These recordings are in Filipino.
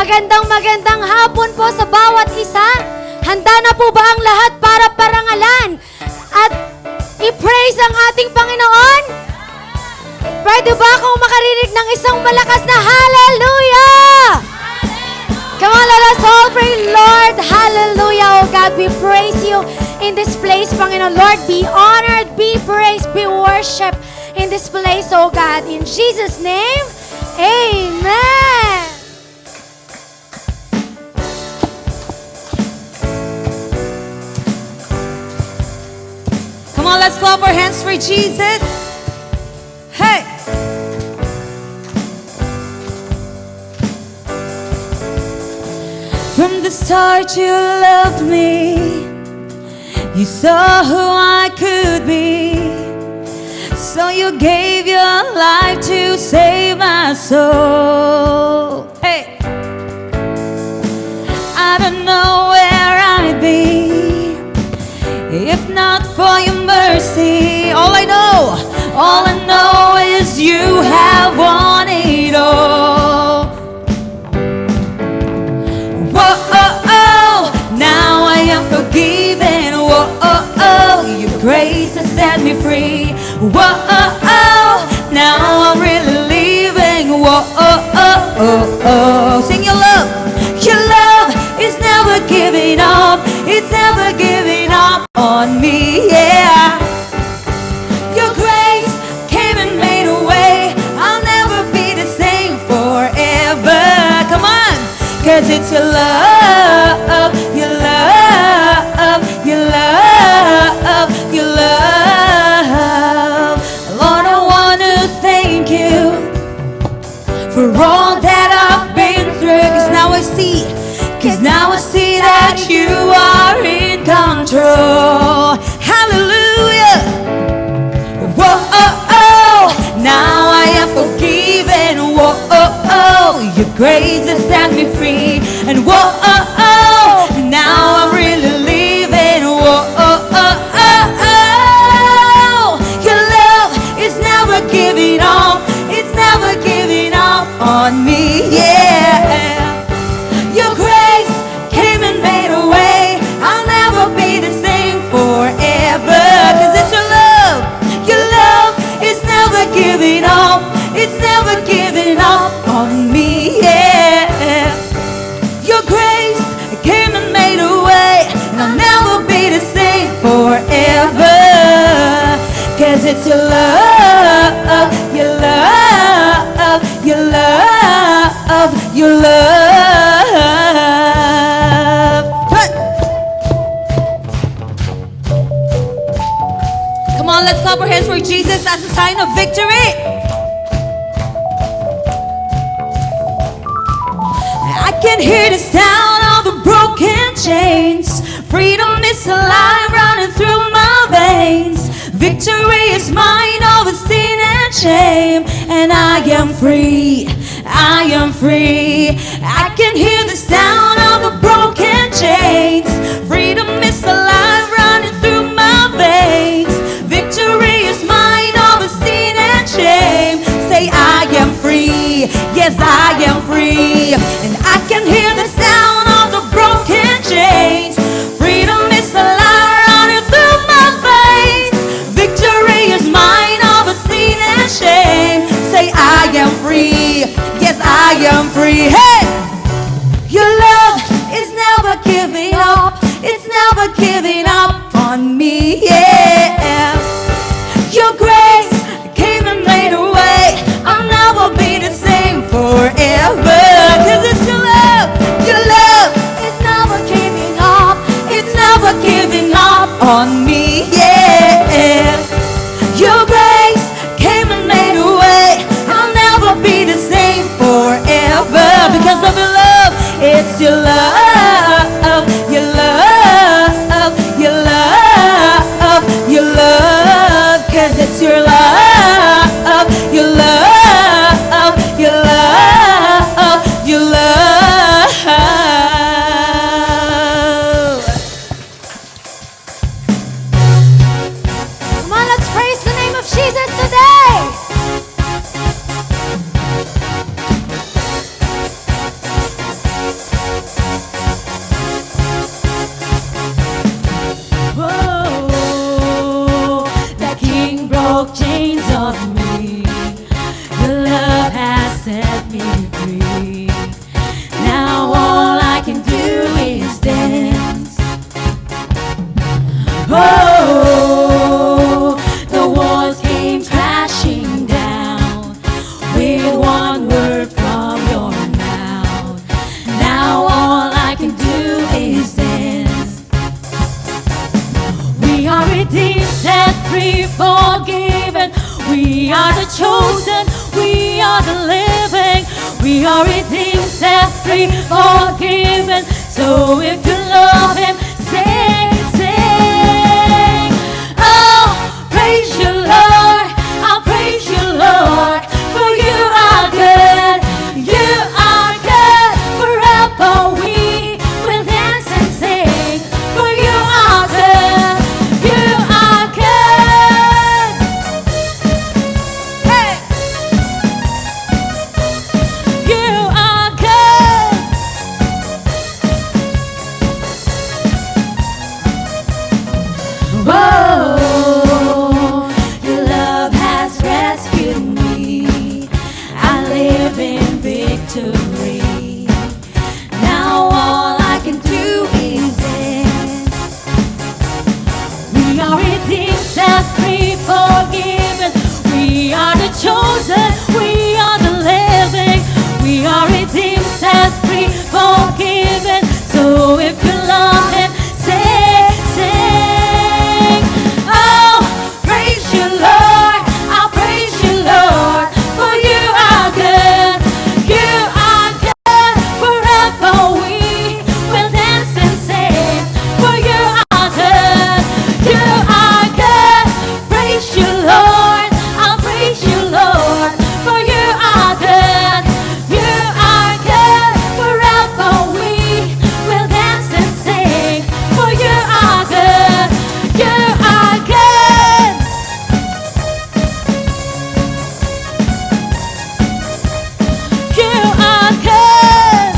Magandang hapon po sa bawat isa. Handa na po ba ang lahat para parangalan at i-praise ang ating Panginoon? Pwede ba akong makarinig ng isang malakas na hallelujah? Come on, let us all pray, Lord, hallelujah. Oh God, we praise you in this place, Panginoon. Lord, be honored, be praised, be worshipped in this place, oh God. In Jesus' name, amen. Come on, let's clap our hands for Jesus. Hey! From the start you loved me. You saw who I could be. So you gave your life to save my soul. Hey! I don't know where I'd be if not for your mercy. All I know is you have won it all. Whoa, oh, oh, now I am forgiven. Whoa, oh, oh, your grace has set me free. Whoa, oh, oh, now I'm really leaving. Whoa, oh, oh, oh, oh. Sing your love. Your love is never giving up. It's never giving up on me, yeah. Your grace came and made a way. I'll never be the same forever. Come on, 'cause it's your love, your love, your love, your love. Lord, I want to thank you for all that I've been through. 'Cause now I see that you are in control. Hallelujah. Whoa, oh, oh, now I am forgiven. Whoa, oh, oh, your grace has set me free. And whoa, oh, oh, now I'm really leaving. Whoa, oh, oh, oh, oh, your love is never giving up. It's never giving up on me, yeah. Your grace came and made a way. I'll never be the same forever. 'Cause it's your love. Your love is never giving up. It's never giving up on me, yeah. Your grace came and made a way. And I'll never be the same forever. 'Cause it's your love, your love, your love, your love. Come on, let's clap our hands for Jesus as a sign of victory. I can hear the sound of the broken chains. Freedom is alive running through my veins. Victory is mine over sin and shame. And I am free, I am free. I can hear the sound of the broken chains. Freedom is alive running through my veins. Victory is mine over sin and shame. Say I am free, yes I am free. And I can hear the sound of the broken chains. Freedom is alive running through my veins. Victory is mine over sin and shame. Say I am free, yes I am free. Hey! Your love is never giving up. It's never giving up on me, yeah. Your grace came and made a way. I'll never be the same forever. 'Cause it's your love. Your love is never giving up. It's never giving up on me, yeah. Your grace came and made a way. I'll never be the same forever. Because of your love, it's your love, your love, your love, your love. 'Cause it's your love, your love, your love, your love. Come on, let's praise the name of Jesus today. We are redeemed, set free, forgiven. So if you love Him, sing, sing. Oh, praise you, Lord. I'll praise you, Lord. For you are good. You are good. Forever we will dance and sing. For you are good. You are good. Hey! You are good. Whoa, your love has rescued me. I live in victory. Now all I can do is dance. We are redeemed, set free, forgiven. We are the chosen, we are the living. We are redeemed, set free, forgiven. So if you love Him, sing, sing. Oh, praise you, Lord. I'll praise you, Lord. For you are good. You are good. Forever we will dance and sing. For you are good. You are good. Praise you, Lord. I'll praise you, Lord. For you are good. You are good. Forever we will dance and sing. For you are good. You are good. You are good.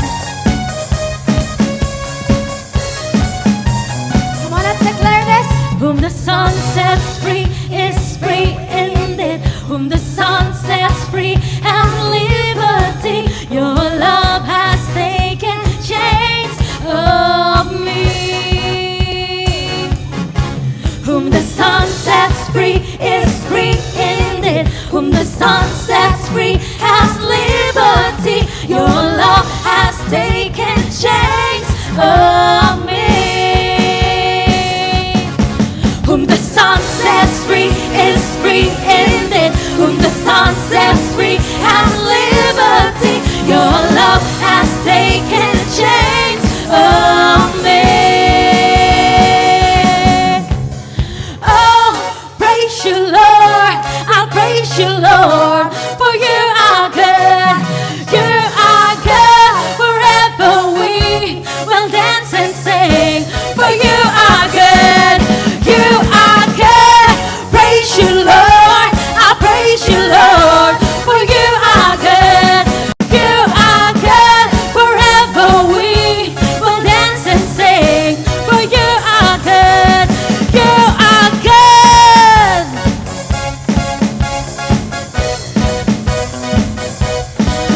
Come on, let's declare this. Whom the Son sets free is free indeed. Whom the Son sets free has liberty. Your love has taken chains of me. Whom the Son sets free is free indeed. Whom the Son sets free has liberty. Your love has taken chains of me. Whom the Son sets free is free indeed. Whom the Son sets free has liberty. Your love has taken chains of me. Oh, praise you, Lord. I'll praise you, Lord. For you are good. You are good. Forever we will dance and sing. For you are good. You are good. Praise you, Lord. I'll praise you, Lord. For you are good. You are good. Forever we will dance and sing. For you are good. You are good.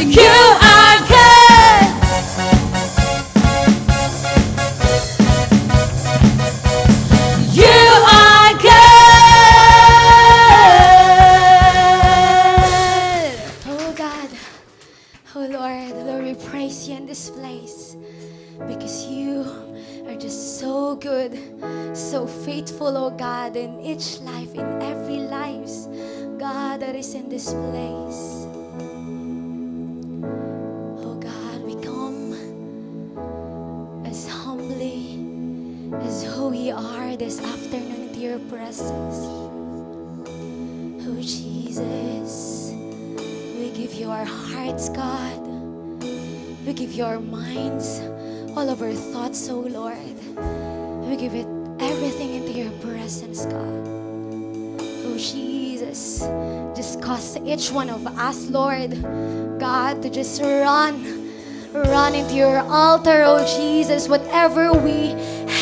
You are good. You are good. Oh God, oh Lord, we praise you in this place because you are just so good, so faithful, oh God, in each life, in every lives, God, that is in this place. Oh God, we come as humbly as who we are this afternoon into your presence. Oh Jesus, we give you our hearts, God. We give you our minds, all of our thoughts, oh Lord. We give it everything into your presence, God. Oh Jesus, just cause each one of us, Lord, God, to just run into your altar, oh Jesus. Whatever we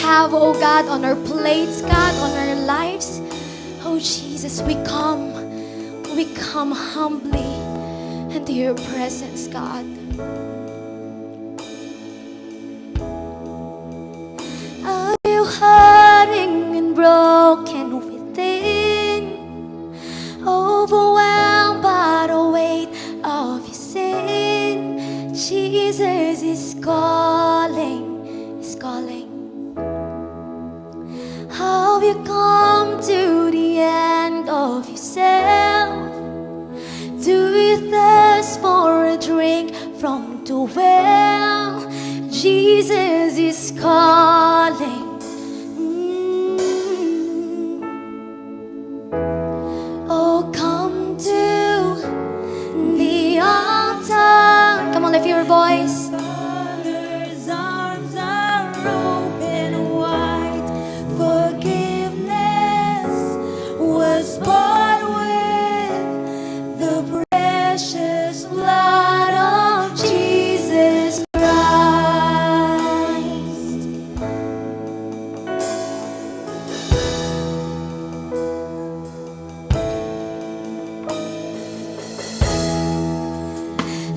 have, oh God, on our plates, God, on our lives, oh Jesus, we come humbly into your presence, God. Are you hurting and broken within, overwhelmed by the weight of your sin? Jesus is calling, is calling. Have you come to the end of yourself? Do you thirst for a drink from well. Jesus is calling. Oh, come to the altar. Come on, lift your voice. Father's arms are open wide. Forgiveness was bought with the precious blood of Jesus Christ.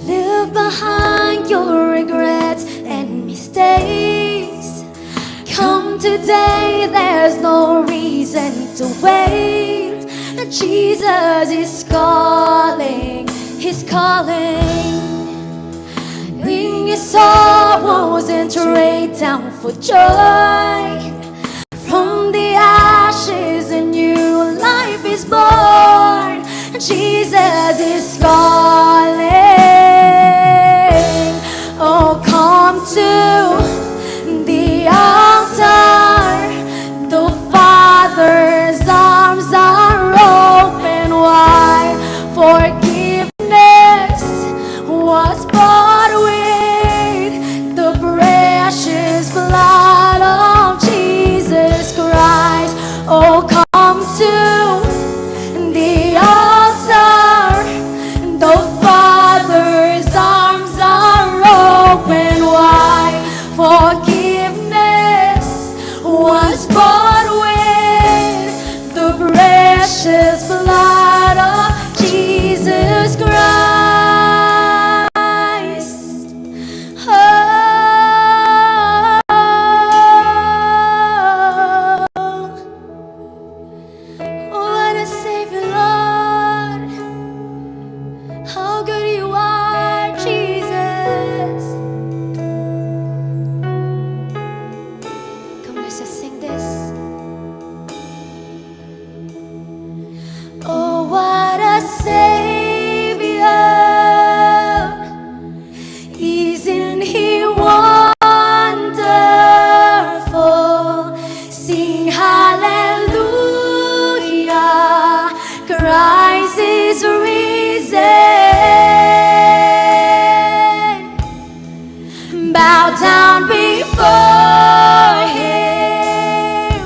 Leave behind your regrets and mistakes. Come today, there's no reason to wait. Jesus is calling, He's calling. Bring your sorrows and trade down for joy. From the ashes a new life is born. Jesus is calling. Oh, come to the altar. The Father's arms are open wide. Forgiveness was bought with the precious blood of Jesus Christ. Oh, come to the altar. The Father's arms are open wide. Forgiveness was bought with the precious blood of Jesus Christ. Oh, what a Savior, Lord. How good you are, Jesus. Come, let's just sing this. Oh, what a Savior. Isn't He wonderful? Sing hallelujah. Christ is risen. Bow down before Him,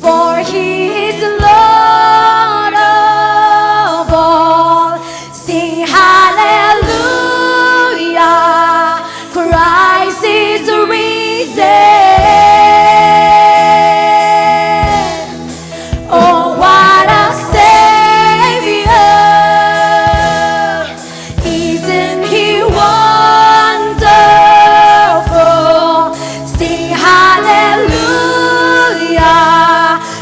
for He is Lord of all. Sing hallelujah. Christ is risen. Oh, what a Savior. Isn't He wonderful? Sing hallelujah.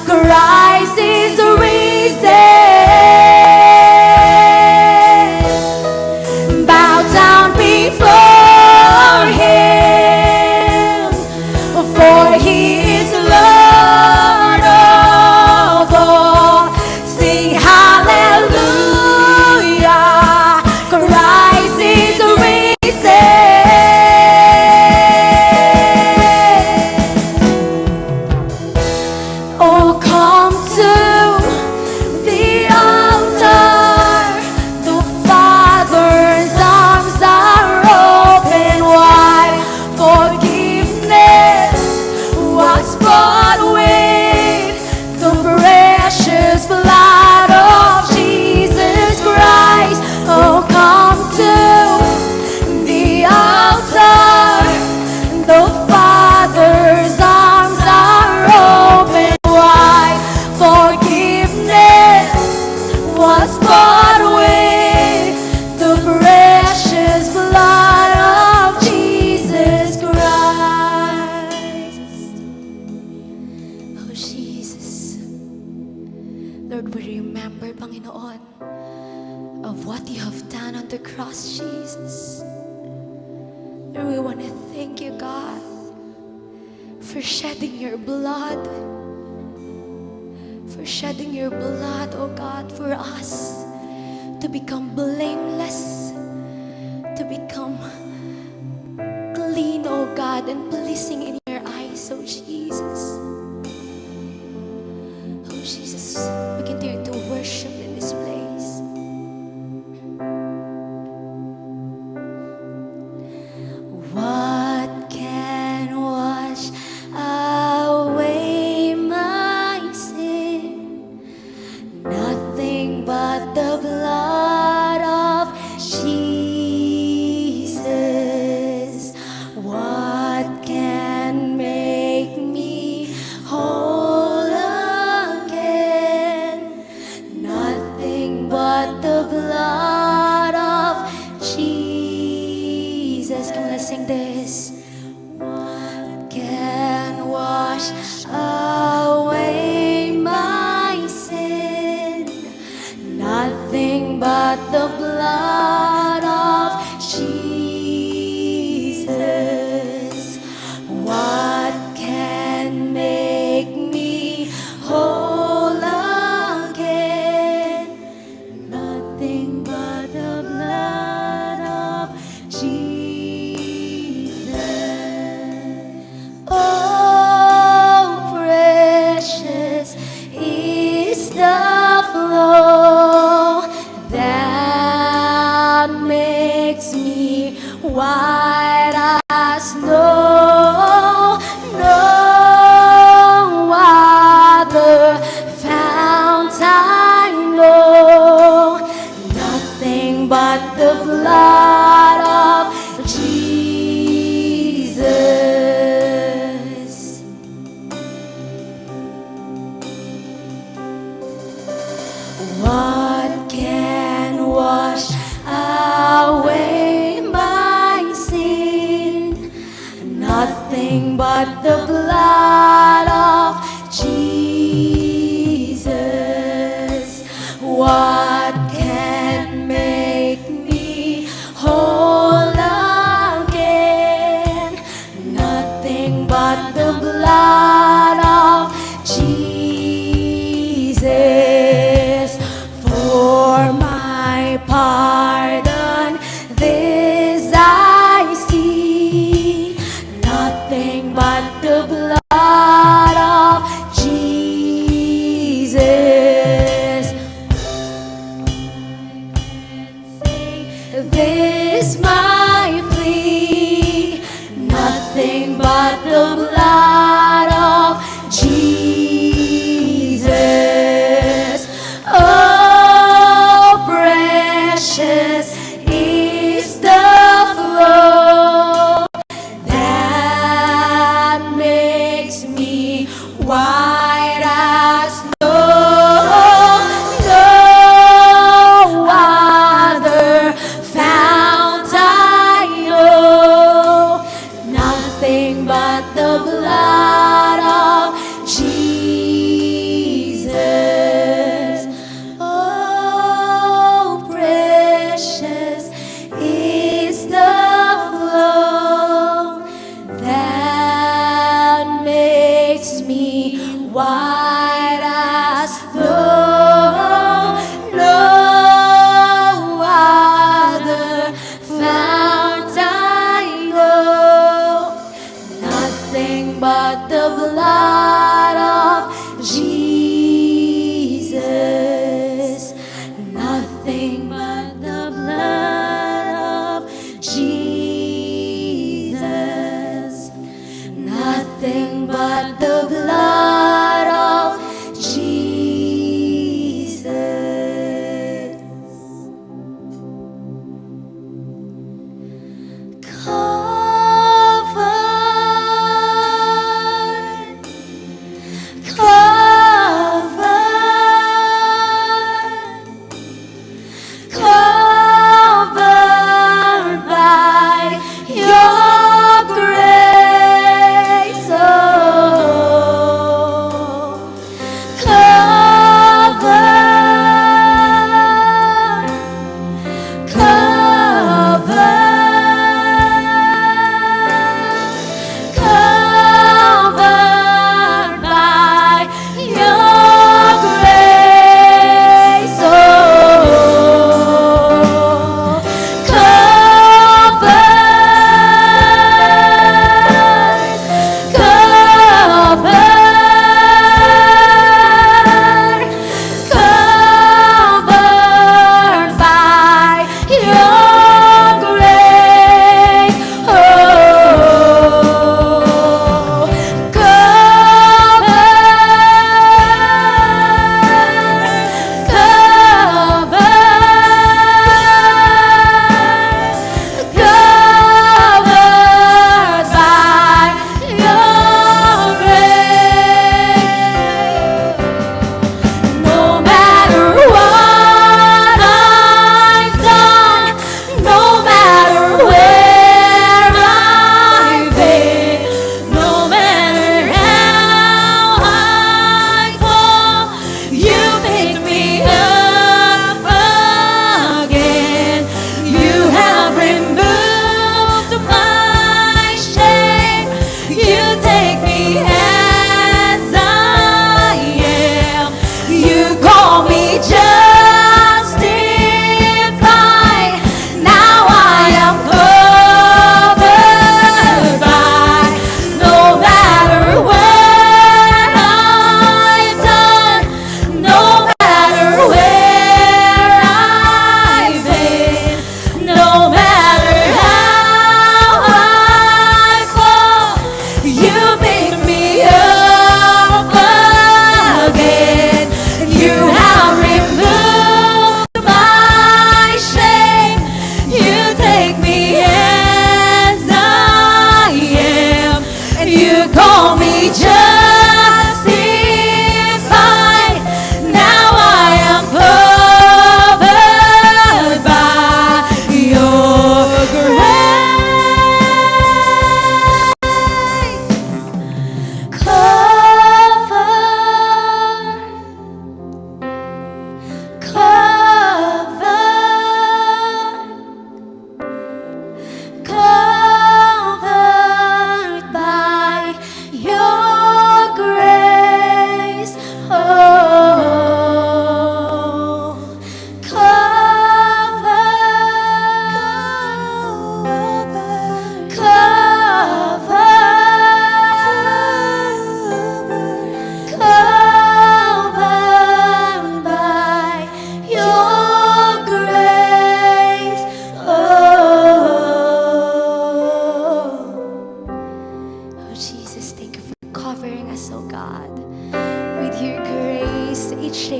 Christ is risen. Bow down before Him, for He is Lord of all. Sing hallelujah. Christ is risen. Oh, come to the altar. The Father's arms are open wide. Forgiveness was bought with the precious blood of Jesus Christ. Oh, come to the altar. The Father's arms are open wide. Forgiveness was bought with the precious blood of Jesus Christ. Oh, Jesus. Lord, we remember, Panginoon, of what you have done on the cross, Jesus. Lord, we want to thank you, God, for shedding your blood. For shedding your blood, oh God, for us to become blameless, to become God, and pleasing in your eyes, oh Jesus. Oh Jesus, we continue to worship in this place. What can wash away my sin? Nothing but the blood of Jesus. What can make me whole again? Nothing but the blood of Jesus. Come on, let's sing this. What can wash away my sin? Nothing but the blood of Jesus. What can make me whole again? Nothing but the blood of Jesus. Oh, precious is the flow that makes me white as snow. No other fount I know. Nothing but the blood of Jesus. What can wash away my sin? Nothing but the blood of Jesus. What can make me whole again? Nothing but the blood of Jesus. For my pardon, this I see. Nothing but the blood of Jesus.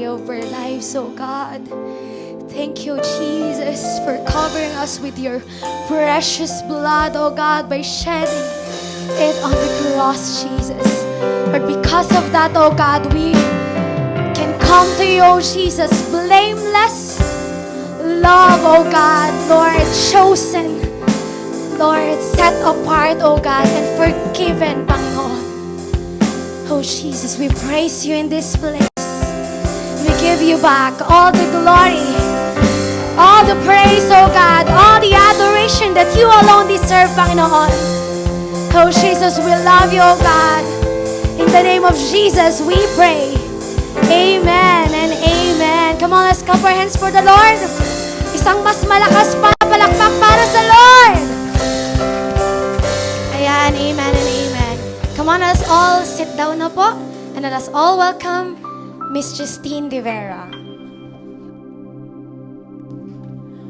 of our lives, oh God. Thank you, Jesus, for covering us with your precious blood, oh God, by shedding it on the cross, Jesus. Lord, because of that, oh God, we can come to you, oh Jesus, blameless, love, oh God, Lord, chosen, Lord, set apart, oh God, and forgiven, Panginoon. Oh Jesus, we praise you in this place. We give you back all the glory, all the praise, oh God, all the adoration that you alone deserve, Panginoon. Oh Jesus, we love you, oh God. In the name of Jesus, we pray. Amen and amen. Come on, let's clap our hands for the Lord. Isang mas malakas pa palakpak para sa Lord. Ayan, amen and amen. Come on, let's all sit down na po. And let us all welcome Miss Justine Rivera.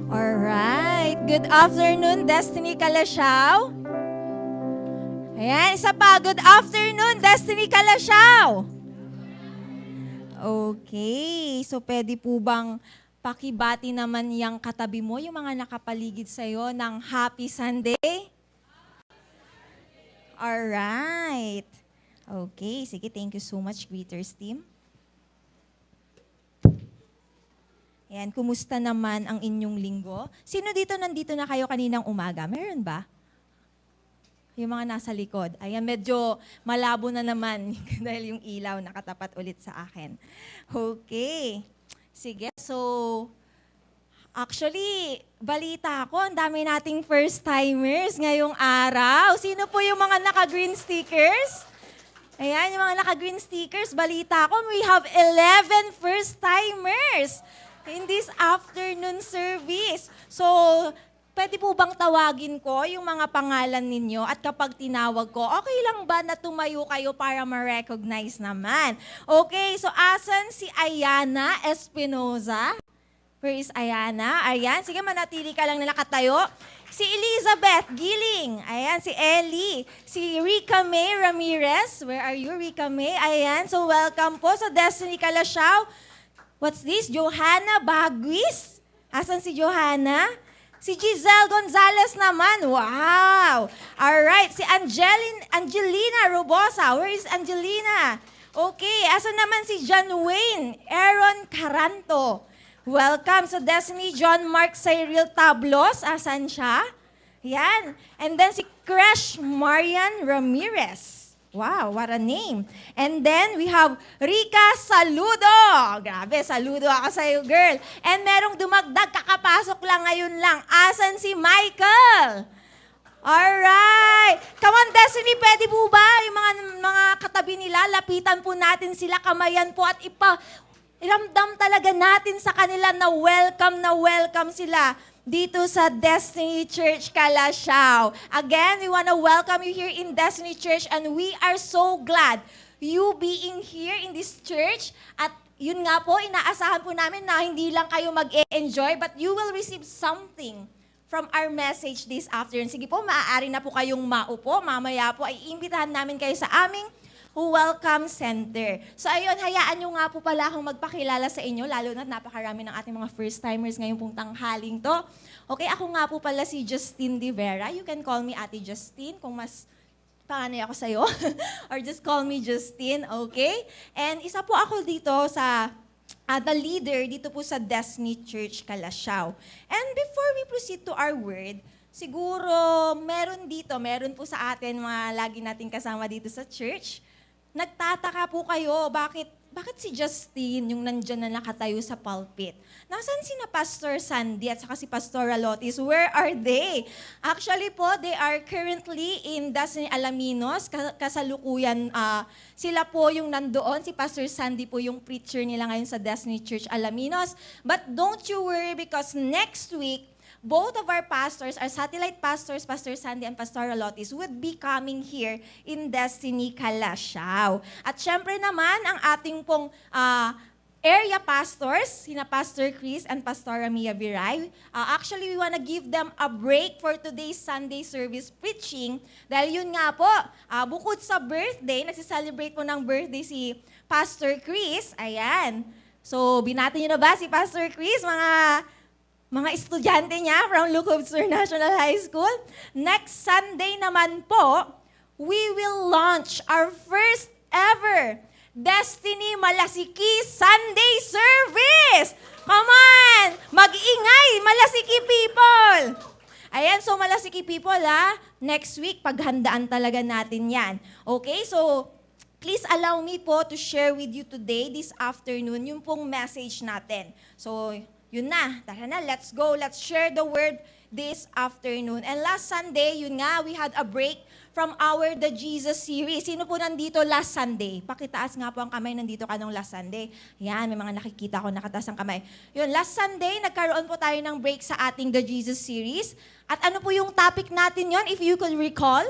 Alright. Good afternoon, Destiny Kalasyaw. Ayan, isa pa. Good afternoon, Destiny Kalasyaw. Okay. So, pwede po bang pakibati naman yung katabi mo, yung mga nakapaligid sa'yo ng Happy Sunday? Alright. Okay. Sige, thank you so much, Greeters team. Ayan, kumusta naman ang inyong linggo? Sino dito nandito na kayo kaninang umaga? Meron ba? Yung mga nasa likod. Ayan, medyo malabo na naman dahil yung ilaw nakatapat ulit sa akin. Okay. Sige, so actually, balita ko, ang dami nating first-timers ngayong araw. Sino po yung mga naka-green stickers? Ayan, yung mga naka-green stickers, balita ko, we have 11 first-timers in this afternoon service. So, pwede po bang tawagin ko yung mga pangalan ninyo at kapag tinawag ko, okay lang ba na tumayo kayo para ma-recognize naman? Okay, so asan si Ayana Espinoza? Where is Ayana? Ayan, sige, manatili ka lang na nakatayo. Si Elizabeth Giling. Ayan, si Ellie. Si Rica May Ramirez. Where are you, Rica May? Ayan, so welcome po sa Destiny Kalasyaw. What's this? Johanna Baguis? Asan si Johanna? Si Giselle Gonzalez naman. Wow! Alright, si Angelina Robosa. Where is Angelina? Okay, asan naman si John Wayne Aaron Caranto? Welcome sa Destiny. John Mark Cyril Tablos. Asan siya? Yan. And then si Crash Marian Ramirez. Wow, what a name. And then we have Rica Saludo. Grabe, saludo ako sa iyo, girl. And merong dumagdag, kakapasok lang ngayon lang. Asan si Michael? Alright. Come on, Destiny, pwede po ba yung mga katabi nila, lapitan po natin sila, kamayan po at iramdam talaga natin sa kanila na welcome sila dito sa Destiny Church Kalasyaw. Again, we want to welcome you here in Destiny Church and we are so glad you being here in this church. At yun nga po, inaasahan po namin na hindi lang kayo mag-e-enjoy but you will receive something from our message this afternoon. Sige po, maaari na po kayong maupo. Mamaya po ay iimbitahan namin kayo sa aming Welcome Center. So ayun, hayaan nyo nga po pala akong magpakilala sa inyo, lalo na napakarami ng ating mga first-timers ngayong pong tanghaling to. Okay, ako nga po pala si Justine Rivera. You can call me Ate Justine kung mas panganay ako sa'yo. Or just call me Justine, okay? And isa po ako dito sa the leader dito po sa Destiny Church Kalasyaw. And before we proceed to our word, siguro meron po sa atin mga lagi nating kasama dito sa church. Nagtataka po kayo, bakit si Justine yung nandyan na nakatayo sa pulpit? Nasaan sina Pastor Sandy at saka si Pastor Alotis? Where are they? Actually po, they are currently in Destiny Alaminos. Kasalukuyan, sila po yung nandoon. Si Pastor Sandy po yung preacher nila ngayon sa Destiny Church Alaminos. But don't you worry because next week, both of our pastors, our satellite pastors, Pastor Sandy and Pastor Alotis, would be coming here in Destiny Kalasyaw. At syempre naman, ang ating pong area pastors, sina Pastor Chris and Pastor Mia Viray, actually, we want to give them a break for today's Sunday service preaching. Dahil yun nga po, bukod sa birthday, nagsiselebrate po ng birthday si Pastor Chris, ayan. So, binati niyo na ba si Pastor Chris, mga estudyante niya from Lookout Sur National High School? Next Sunday naman po, we will launch our first ever Destiny Malasiki Sunday Service! Come on! Mag-ingay, Malasiki people! Ayan, so Malasiki people next week, paghandaan talaga natin yan. Okay, so please allow me po to share with you today, this afternoon, yung pong message natin. So, yun na. Tara na, let's go. Let's share the word this afternoon. And last Sunday, yun nga, we had a break from our The Jesus series. Sino po nandito last Sunday? Pakitaas nga po ang kamay, nandito ka nung last Sunday. Yan, may mga nakikita ko nakataas ang kamay. Yun, last Sunday, nagkaroon po tayo ng break sa ating The Jesus series. At ano po yung topic natin yon, if you could recall?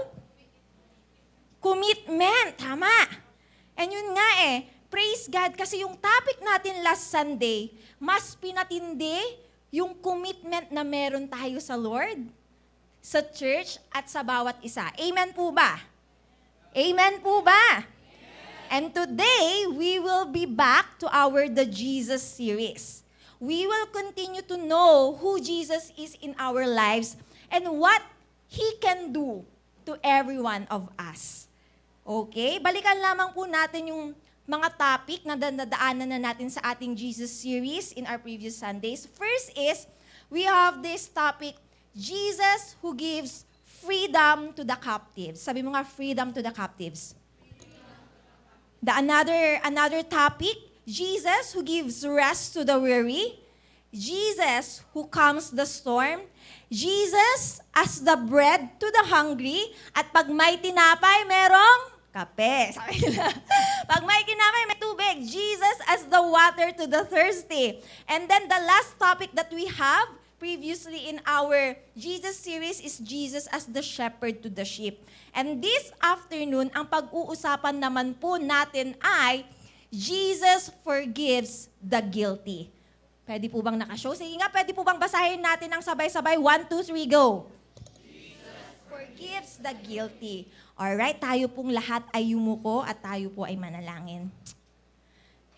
Commitment, tama. And yun nga praise God, kasi yung topic natin last Sunday, mas pinatindi yung commitment na meron tayo sa Lord, sa church, at sa bawat isa. Amen po ba? Amen po ba? And today, we will be back to our The Jesus series. We will continue to know who Jesus is in our lives and what He can do to every one of us. Okay? Balikan lamang po natin yung mga topic na dadaanan na natin sa ating Jesus series in our previous Sundays. First is, we have this topic, Jesus who gives freedom to the captives. Sabi mo nga, freedom to the captives. Another topic, Jesus who gives rest to the weary. Jesus who calms the storm. Jesus as the bread to the hungry. At pag may tinapay, merong kape. Sabi nila. Pag may tinapay, may tubig. Jesus as the water to the thirsty. And then the last topic that we have previously in our Jesus series is Jesus as the shepherd to the sheep. And this afternoon, ang pag-uusapan naman po natin ay Jesus forgives the guilty. Pwede po bang nakashow? Sige nga, pwede po bang basahin natin ng sabay-sabay? 1, 2, 3, go! Jesus forgives the guilty. Alright, tayo pong lahat ay yumuko at tayo po ay manalangin.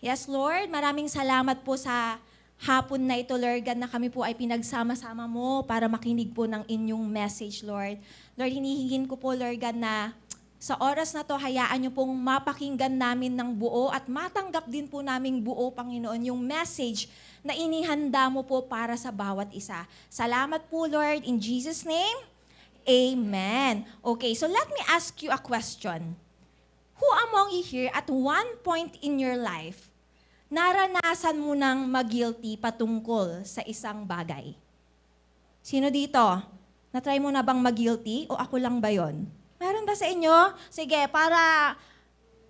Yes, Lord, maraming salamat po sa hapon na ito, Lord God, na kami po ay pinagsama-sama mo para makinig po ng inyong message, Lord. Lord, hinihingin ko po, Lord God, na sa oras na to, hayaan niyo pong mapakinggan namin ng buo at matanggap din po naming buo, Panginoon, yung message na inihanda mo po para sa bawat isa. Salamat po, Lord, in Jesus' name. Amen. Okay, so let me ask you a question. Who among you here at one point in your life, naranasan mo nang mag-guilty patungkol sa isang bagay? Sino dito? Na-try mo na bang mag-guilty o ako lang ba yon? Meron ba sa inyo? Sige, para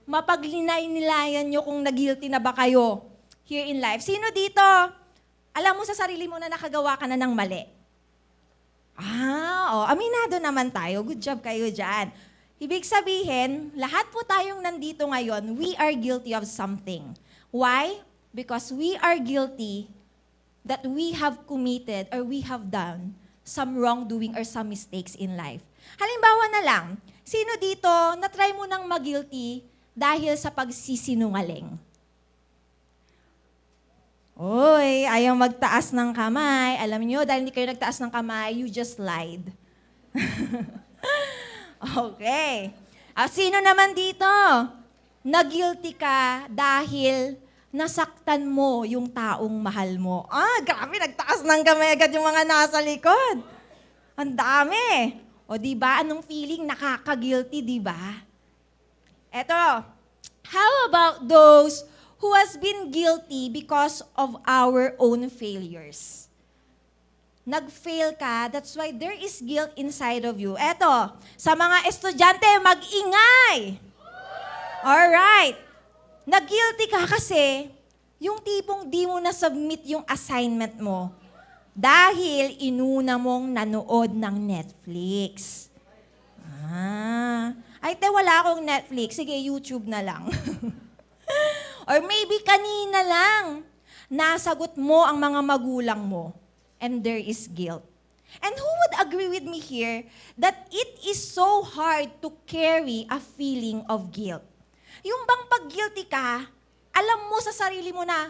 mapaglinay-nilayan nyo kung nag-guilty na ba kayo here in life. Sino dito? Alam mo sa sarili mo na nakagawa ka na ng mali? Aminado naman tayo. Good job kayo dyan. Ibig sabihin, lahat po tayong nandito ngayon, we are guilty of something. Why? Because we are guilty that we have committed or we have done some wrongdoing or some mistakes in life. Halimbawa na lang, sino dito na-try mo nang mag-guilty dahil sa pagsisinungaling? Oy, ayaw magtaas ng kamay. Alam niyo, dahil hindi kayo nagtaas ng kamay, you just lied. Okay. Sino naman dito? Nag-guilty ka dahil nasaktan mo yung taong mahal mo. Grabe, nagtaas ng kamay agad yung mga nasa likod. Ang dami. O diba, anong feeling? Nakaka-guilty, diba? Eto, how about those who has been guilty because of our own failures? Nag-fail ka, that's why there is guilt inside of you. Eto, sa mga estudyante, mag-ingay! Alright. Nag-guilty ka kasi yung tipong di mo na-submit yung assignment mo dahil inuna mong nanood ng Netflix. Ay, wala akong Netflix. Sige, YouTube na lang. Or maybe kanina lang, nasagot mo ang mga magulang mo and there is guilt. And who would agree with me here that it is so hard to carry a feeling of guilt? Yung bang pag-guilty ka, alam mo sa sarili mo na,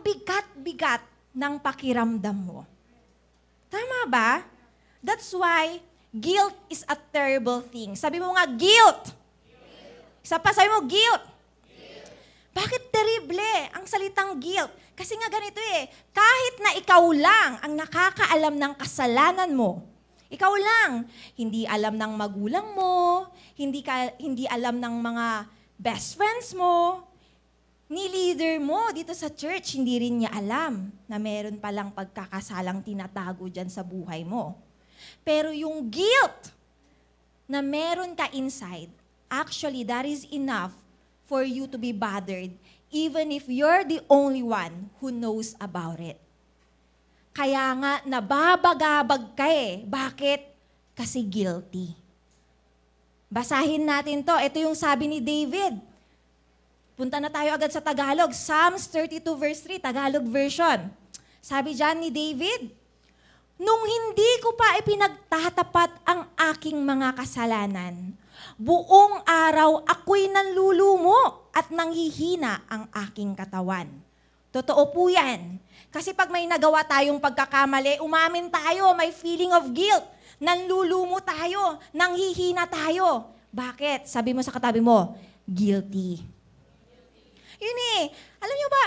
ang bigat-bigat ng pakiramdam mo. Tama ba? That's why guilt is a terrible thing. Sabi mo nga, guilt. Isa pa, sabi mo, guilt. Bakit terrible ang salitang guilt? Kasi nga ganito kahit na ikaw lang ang nakakaalam ng kasalanan mo, ikaw lang, hindi alam ng magulang mo, hindi alam ng mga best friends mo, ni leader mo dito sa church, hindi rin niya alam na meron palang pagkakasalang tinatago dyan sa buhay mo. Pero yung guilt na meron ka inside, actually, that is enough for you to be bothered even if you're the only one who knows about it. Kaya nga, nababagabag ka Bakit? Kasi guilty. Basahin natin to. Ito yung sabi ni David. Punta na tayo agad sa Tagalog. Psalms 32 verse 3, Tagalog version. Sabi dyan ni David, nung hindi ko pa ipinagtatapat ang aking mga kasalanan, buong araw ako'y nanlulumo at nanghihina ang aking katawan. Totoo po yan. Kasi pag may nagawa tayong pagkakamali, umamin tayo, may feeling of guilt. Nanlulumo tayo, nanghihina tayo. Bakit? Sabi mo sa katabi mo, guilty. Yun alam nyo ba,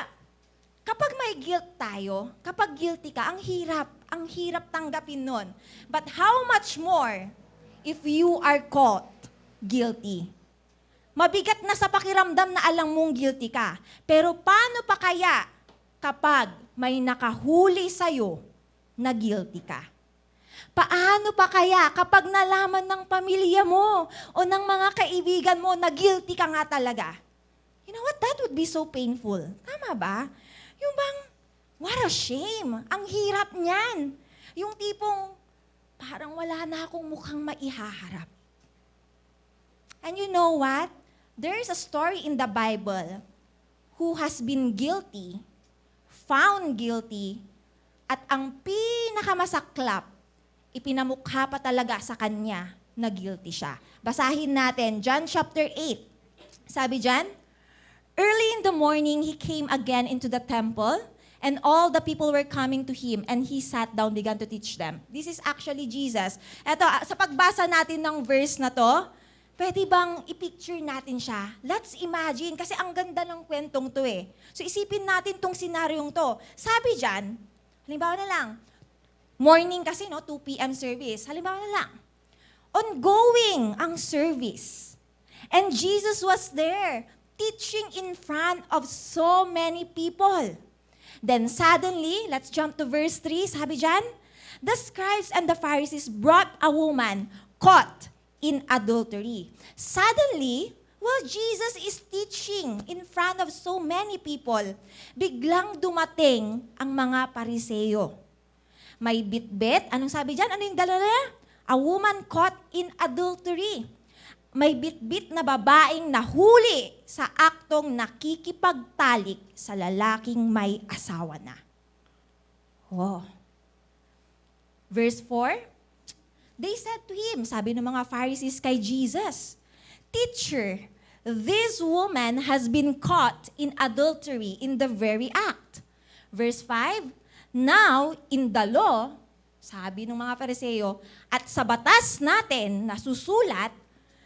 kapag may guilt tayo, kapag guilty ka, ang hirap tanggapin nun. But how much more if you are caught guilty? Mabigat na sa pakiramdam na alam mong guilty ka. Pero paano pa kaya kapag may nakahuli sa'yo na guilty ka? Paano pa kaya kapag nalaman ng pamilya mo o ng mga kaibigan mo na guilty ka nga talaga? You know what? That would be so painful. Tama ba? Yung bang, what a shame. Ang hirap niyan. Yung tipong, parang wala na akong mukhang maihaharap. And you know what? There is a story in the Bible who has been guilty, found guilty, at ang pinakamasaklap, ipinamukha pa talaga sa kanya na guilty siya. Basahin natin, John chapter 8. Sabi dyan, early in the morning, he came again into the temple, and all the people were coming to him, and he sat down, began to teach them. This is actually Jesus. Eto, sa pagbasa natin ng verse na to, pwede bang i-picture natin siya? Let's imagine, kasi ang ganda ng kwentong to So isipin natin tong senaryong to. Sabi dyan, halimbawa na lang, morning kasi 2 p.m. service. Halimbawa na lang, ongoing ang service. And Jesus was there, teaching in front of so many people. Then suddenly, let's jump to verse 3, sabi dyan, the scribes and the Pharisees brought a woman caught in adultery. Suddenly, while Jesus is teaching in front of so many people, biglang dumating ang mga Pariseo. May bitbit. Anong sabi dyan? Ano yung dala niya? A woman caught in adultery. May bitbit na babaeng nahuli sa aktong nakikipagtalik sa lalaking may asawa na. Oh. Verse 4, they said to him, sabi ng mga Pharisees kay Jesus, Teacher, this woman has been caught in adultery in the very act. Verse 5, now, in the law, sabi ng mga Fariseo, at sa batas natin na susulat,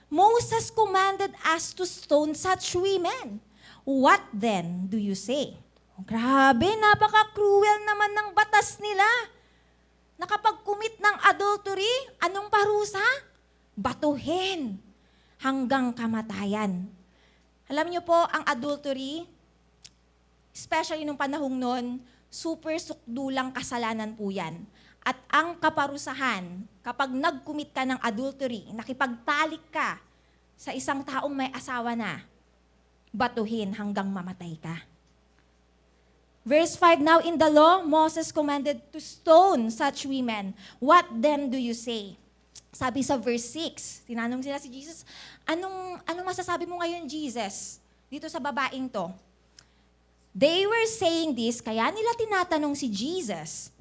Moses commanded us to stone such women. What then do you say? Oh, grabe, napaka-cruel naman ng batas nila. Nakapag-commit ng adultery, anong parusa? Batuhin hanggang kamatayan. Alam niyo po, ang adultery, especially nung panahong nun, super sukdulang kasalanan po yan. At ang kaparusahan, kapag nag-commit ka ng adultery, nakipagtalik ka sa isang taong may asawa na, batuhin hanggang mamatay ka. Verse 5, now in the law, Moses commanded to stone such women. What then do you say? Sabi sa verse 6, tinanong sila si Jesus, anong masasabi mo ngayon, Jesus, dito sa babaeng to? They were saying this, kaya nila tinatanong si Jesus,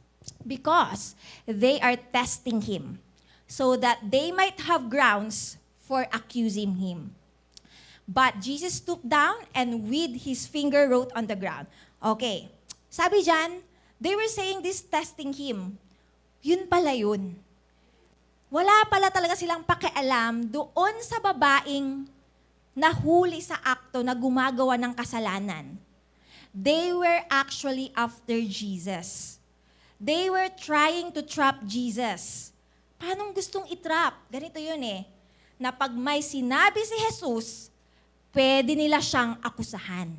because they are testing him, so that they might have grounds for accusing him. But Jesus stooped down and with his finger wrote on the ground. Okay, Sabi dyan, they were saying this, testing him. Yun pala yun. Wala pala talaga silang pakialam doon sa babaeng nahuli sa akto na gumagawa ng kasalanan. They were actually after Jesus. They were trying to trap Jesus. Paanong gustong itrap? Ganito yun eh, na pag may sinabi si Jesus, pwede nila siyang akusahan.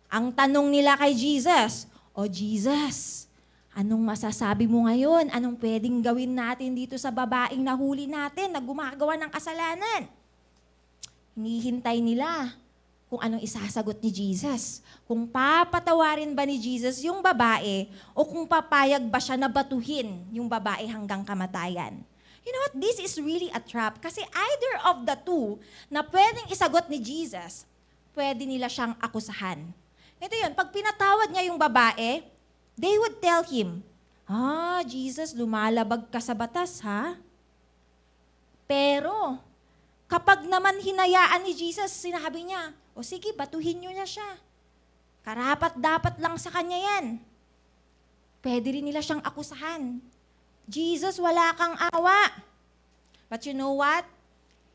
Ang tanong nila kay Jesus, "O Jesus, anong masasabi mo ngayon? Anong pwedeng gawin natin dito sa babaeng nahuli natin na gumagawa ng kasalanan?" Hinihintay nila kung anong isasagot ni Jesus. Kung papatawarin ba ni Jesus yung babae o kung papayag ba siya na batuhin yung babae hanggang kamatayan. You know what? This is really a trap kasi either of the two na pwedeng isagot ni Jesus, pwede nila siyang akusahan. Ito yun, pag pinatawad niya yung babae, they would tell him, Jesus, lumalabag ka sa batas, ha? Pero, kapag naman hinayaan ni Jesus, sinabi niya, o sige, batuhin niyo na siya. Karapat-dapat lang sa kanya yan. Pwede rin nila siyang akusahan. Jesus, wala kang awa. But you know what?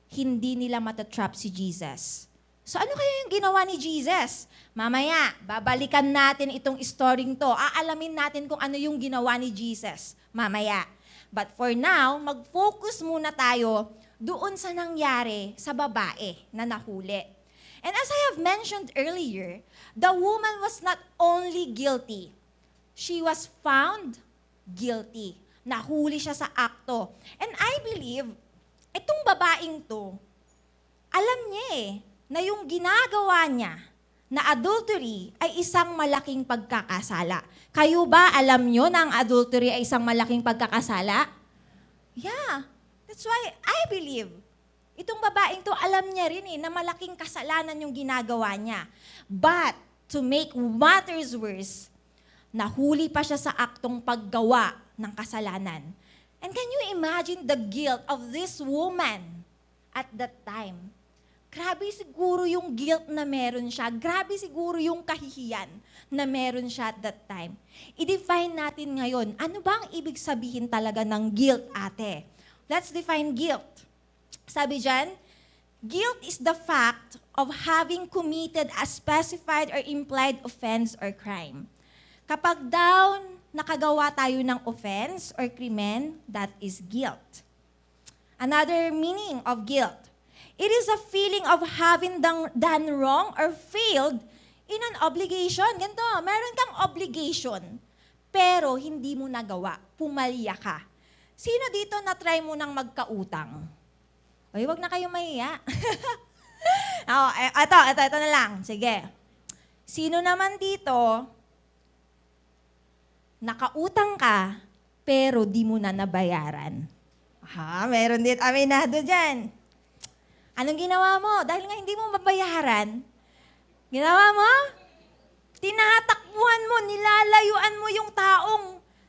Hindi nila matatrap si Jesus. So ano kaya yung ginawa ni Jesus? Mamaya, babalikan natin itong storyng to. Aalamin natin kung ano yung ginawa ni Jesus. Mamaya. But for now, mag-focus muna tayo doon sa nangyari sa babae na nahuli. And as I have mentioned earlier, the woman was not only guilty, she was found guilty. Nahuli siya sa akto. And I believe, itong babaeng to, alam niya na yung ginagawa niya na adultery ay isang malaking pagkakasala. Kayo ba alam niyo na ang adultery ay isang malaking pagkakasala? Yeah. That's why I believe, itong babaeng to, alam niya rin na malaking kasalanan yung ginagawa niya. But, to make matters worse, nahuli pa siya sa aktong paggawa ng kasalanan. And can you imagine the guilt of this woman at that time? Grabe siguro yung guilt na meron siya. Grabe siguro yung kahihiyan na meron siya at that time. I-define natin ngayon, ano ba ang ibig sabihin talaga ng guilt, ate? Let's define guilt. Sabi dyan, guilt is the fact of having committed a specified or implied offense or crime. Kapag daw nakagawa tayo ng offense or krimen, that is guilt. Another meaning of guilt, it is a feeling of having done wrong or failed in an obligation. Ganito, meron kang obligation, pero hindi mo nagawa, pumalya ka. Sino dito na try mo nang magkautang? Oy, wag na kayo mahiya. Ito na lang. Sige. Sino naman dito, nakautang ka, pero di mo na nabayaran? Meron din aminado dyan. Anong ginawa mo? Dahil nga hindi mo mabayaran, ginawa mo? Tinatakbuhan mo, nilalayuan mo yung taong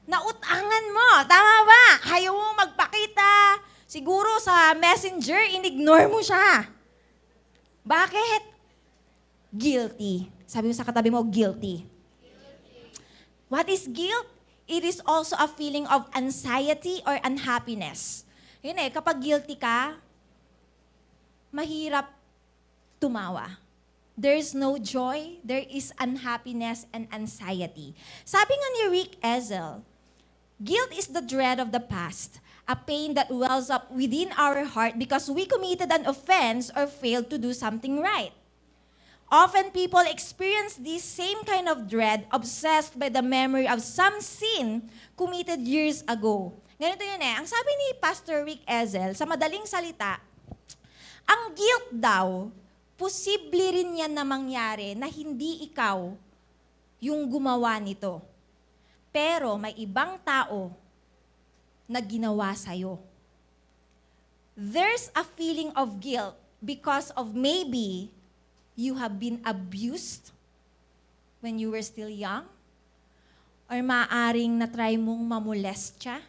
nautangan mo. Tama ba? Ayaw mo magpakita. Siguro sa messenger, inignore mo siya. Bakit? Guilty. Sabi mo sa katabi mo, guilty. What is guilt? It is also a feeling of anxiety or unhappiness. Yun kapag guilty ka, mahirap tumawa. There's no joy, there is unhappiness and anxiety. Sabi nga ni Rick Ezel, guilt is the dread of the past, a pain that wells up within our heart because we committed an offense or failed to do something right. Often people experience this same kind of dread, obsessed by the memory of some sin committed years ago. Ganito yun Ang sabi ni Pastor Rick Ezel, sa madaling salita, ang guilt daw, posible rin yan na mangyari na hindi ikaw yung gumawa nito. Pero may ibang tao na ginawa sa'yo. There's a feeling of guilt because of maybe you have been abused when you were still young, or maaring na-try mong mamolest siya,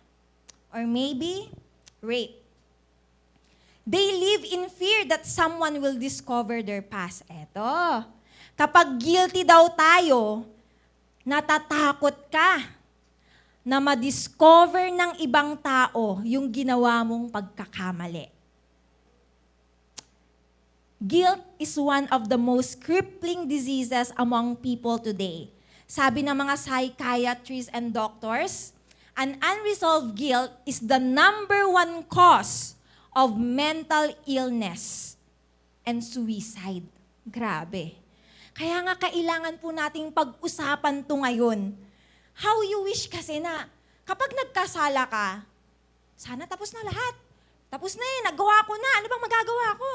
or maybe rape. They live in fear that someone will discover their past. Eto, kapag guilty daw tayo, Natatakot ka na ma-discover ng ibang tao yung ginawa mong pagkakamali. Guilt is one of the most crippling diseases among people today. Sabi ng mga psychiatrists and doctors, an unresolved guilt is the number one cause of mental illness and suicide. Grabe. Kaya nga kailangan po nating pag-usapan to ngayon. How you wish kasi na kapag nagkasala ka, sana tapos na lahat. Tapos na nagawa ko na. Ano bang magagawa ko?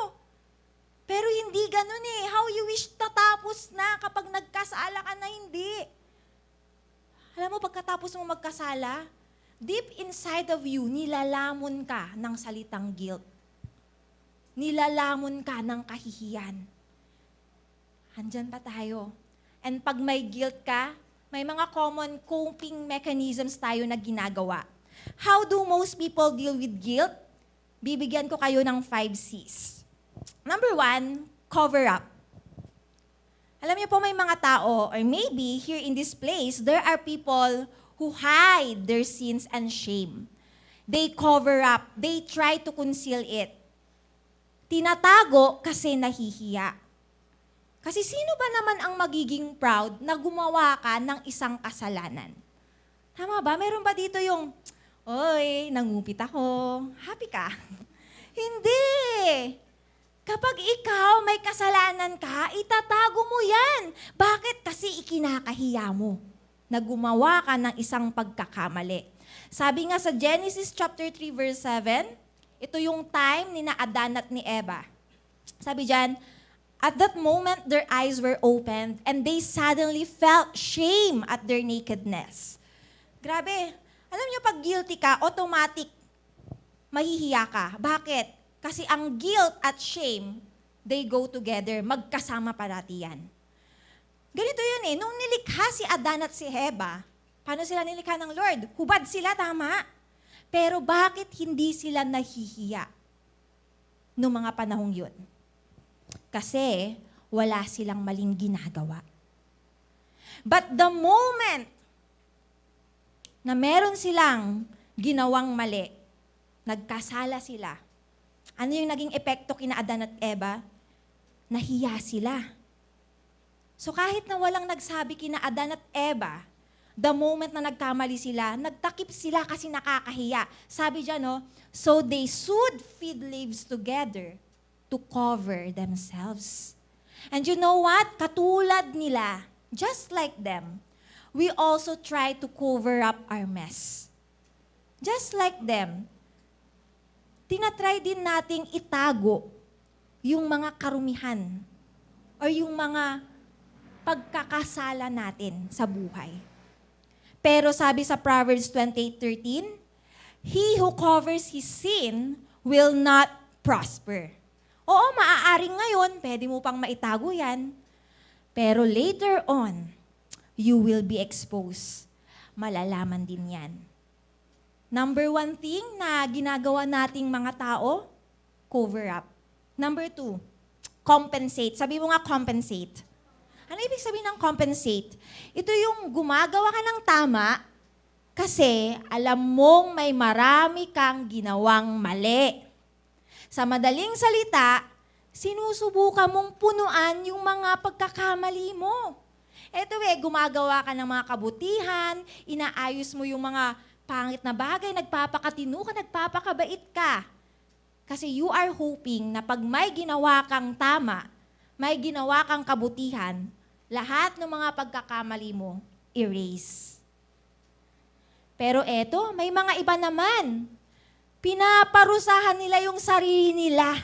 Pero hindi ganun eh. How you wish tatapos na kapag nagkasala ka na hindi. Alam mo, pagkatapos mo magkasala, deep inside of you, nilalamon ka ng salitang guilt. Nilalamon ka ng kahihiyan. Andyan pa tayo. And pag may guilt ka, may mga common coping mechanisms tayo na ginagawa. How do most people deal with guilt? Bibigyan ko kayo ng 5 C's. Number 1, cover up. Alam niyo po, may mga tao, or maybe here in this place, there are people who hide their sins and shame. They cover up. They try to conceal it. Tinatago kasi nahihiya. Kasi sino ba naman ang magiging proud na gumawa ka ng isang kasalanan? Tama ba? Meron ba dito yung, oy, nangupit ako, happy ka? Hindi! Kapag ikaw may kasalanan ka, itatago mo yan. Bakit? Kasi ikinakahiya mo na gumawa ka ng isang pagkakamali. Sabi nga sa Genesis chapter 3 verse 7, ito yung time ni na Adan at ni Eva. Sabi diyan, at that moment their eyes were opened and they suddenly felt shame at their nakedness. Grabe. Alam niyo, pag guilty ka, automatic mahihiya ka. Bakit? Kasi ang guilt at shame, they go together. Magkasama parati yan. Ganito yun eh. Nung nilikha si Adan at si Eva, paano sila nilikha ng Lord? Hubad sila, tama. Pero bakit hindi sila nahihiya noong mga panahong yun? Kasi wala silang maling ginagawa. But the moment na meron silang ginawang mali, nagkasala sila, ano yung naging epekto kina Adan at Eva? Nahiya sila. So kahit na walang nagsabi kina Adan at Eva, the moment na nagkamali sila, nagtakip sila kasi nakakahiya. Sabi dyan, no, so they sewed fig leaves together to cover themselves. And you know what? Katulad nila, just like them, we also try to cover up our mess. Just like them, tinatry din nating itago yung mga karumihan o yung mga pagkakasala natin sa buhay. Pero sabi sa Proverbs 28:13, he who covers his sin will not prosper. Oo, maaaring ngayon, pwede mo pang maitago yan. Pero later on, you will be exposed. Malalaman din yan. Number 1 thing na ginagawa nating mga tao, cover up. Number 2, compensate. Sabi mo nga, compensate. Ano ibig sabihin ng compensate? Ito yung gumagawa ka ng tama kasi alam mong may marami kang ginawang mali. Sa madaling salita, sinusubukan mong punuan yung mga pagkakamali mo. Ito gumagawa ka ng mga kabutihan, inaayos mo yung mga pangit na bagay, nagpapakatino ka, nagpapakabait ka. Kasi you are hoping na pag may ginawa kang tama, may ginawa kang kabutihan, lahat ng mga pagkakamali mo, erase. Pero eto, may mga iba naman. Pinaparusahan nila yung sarili nila.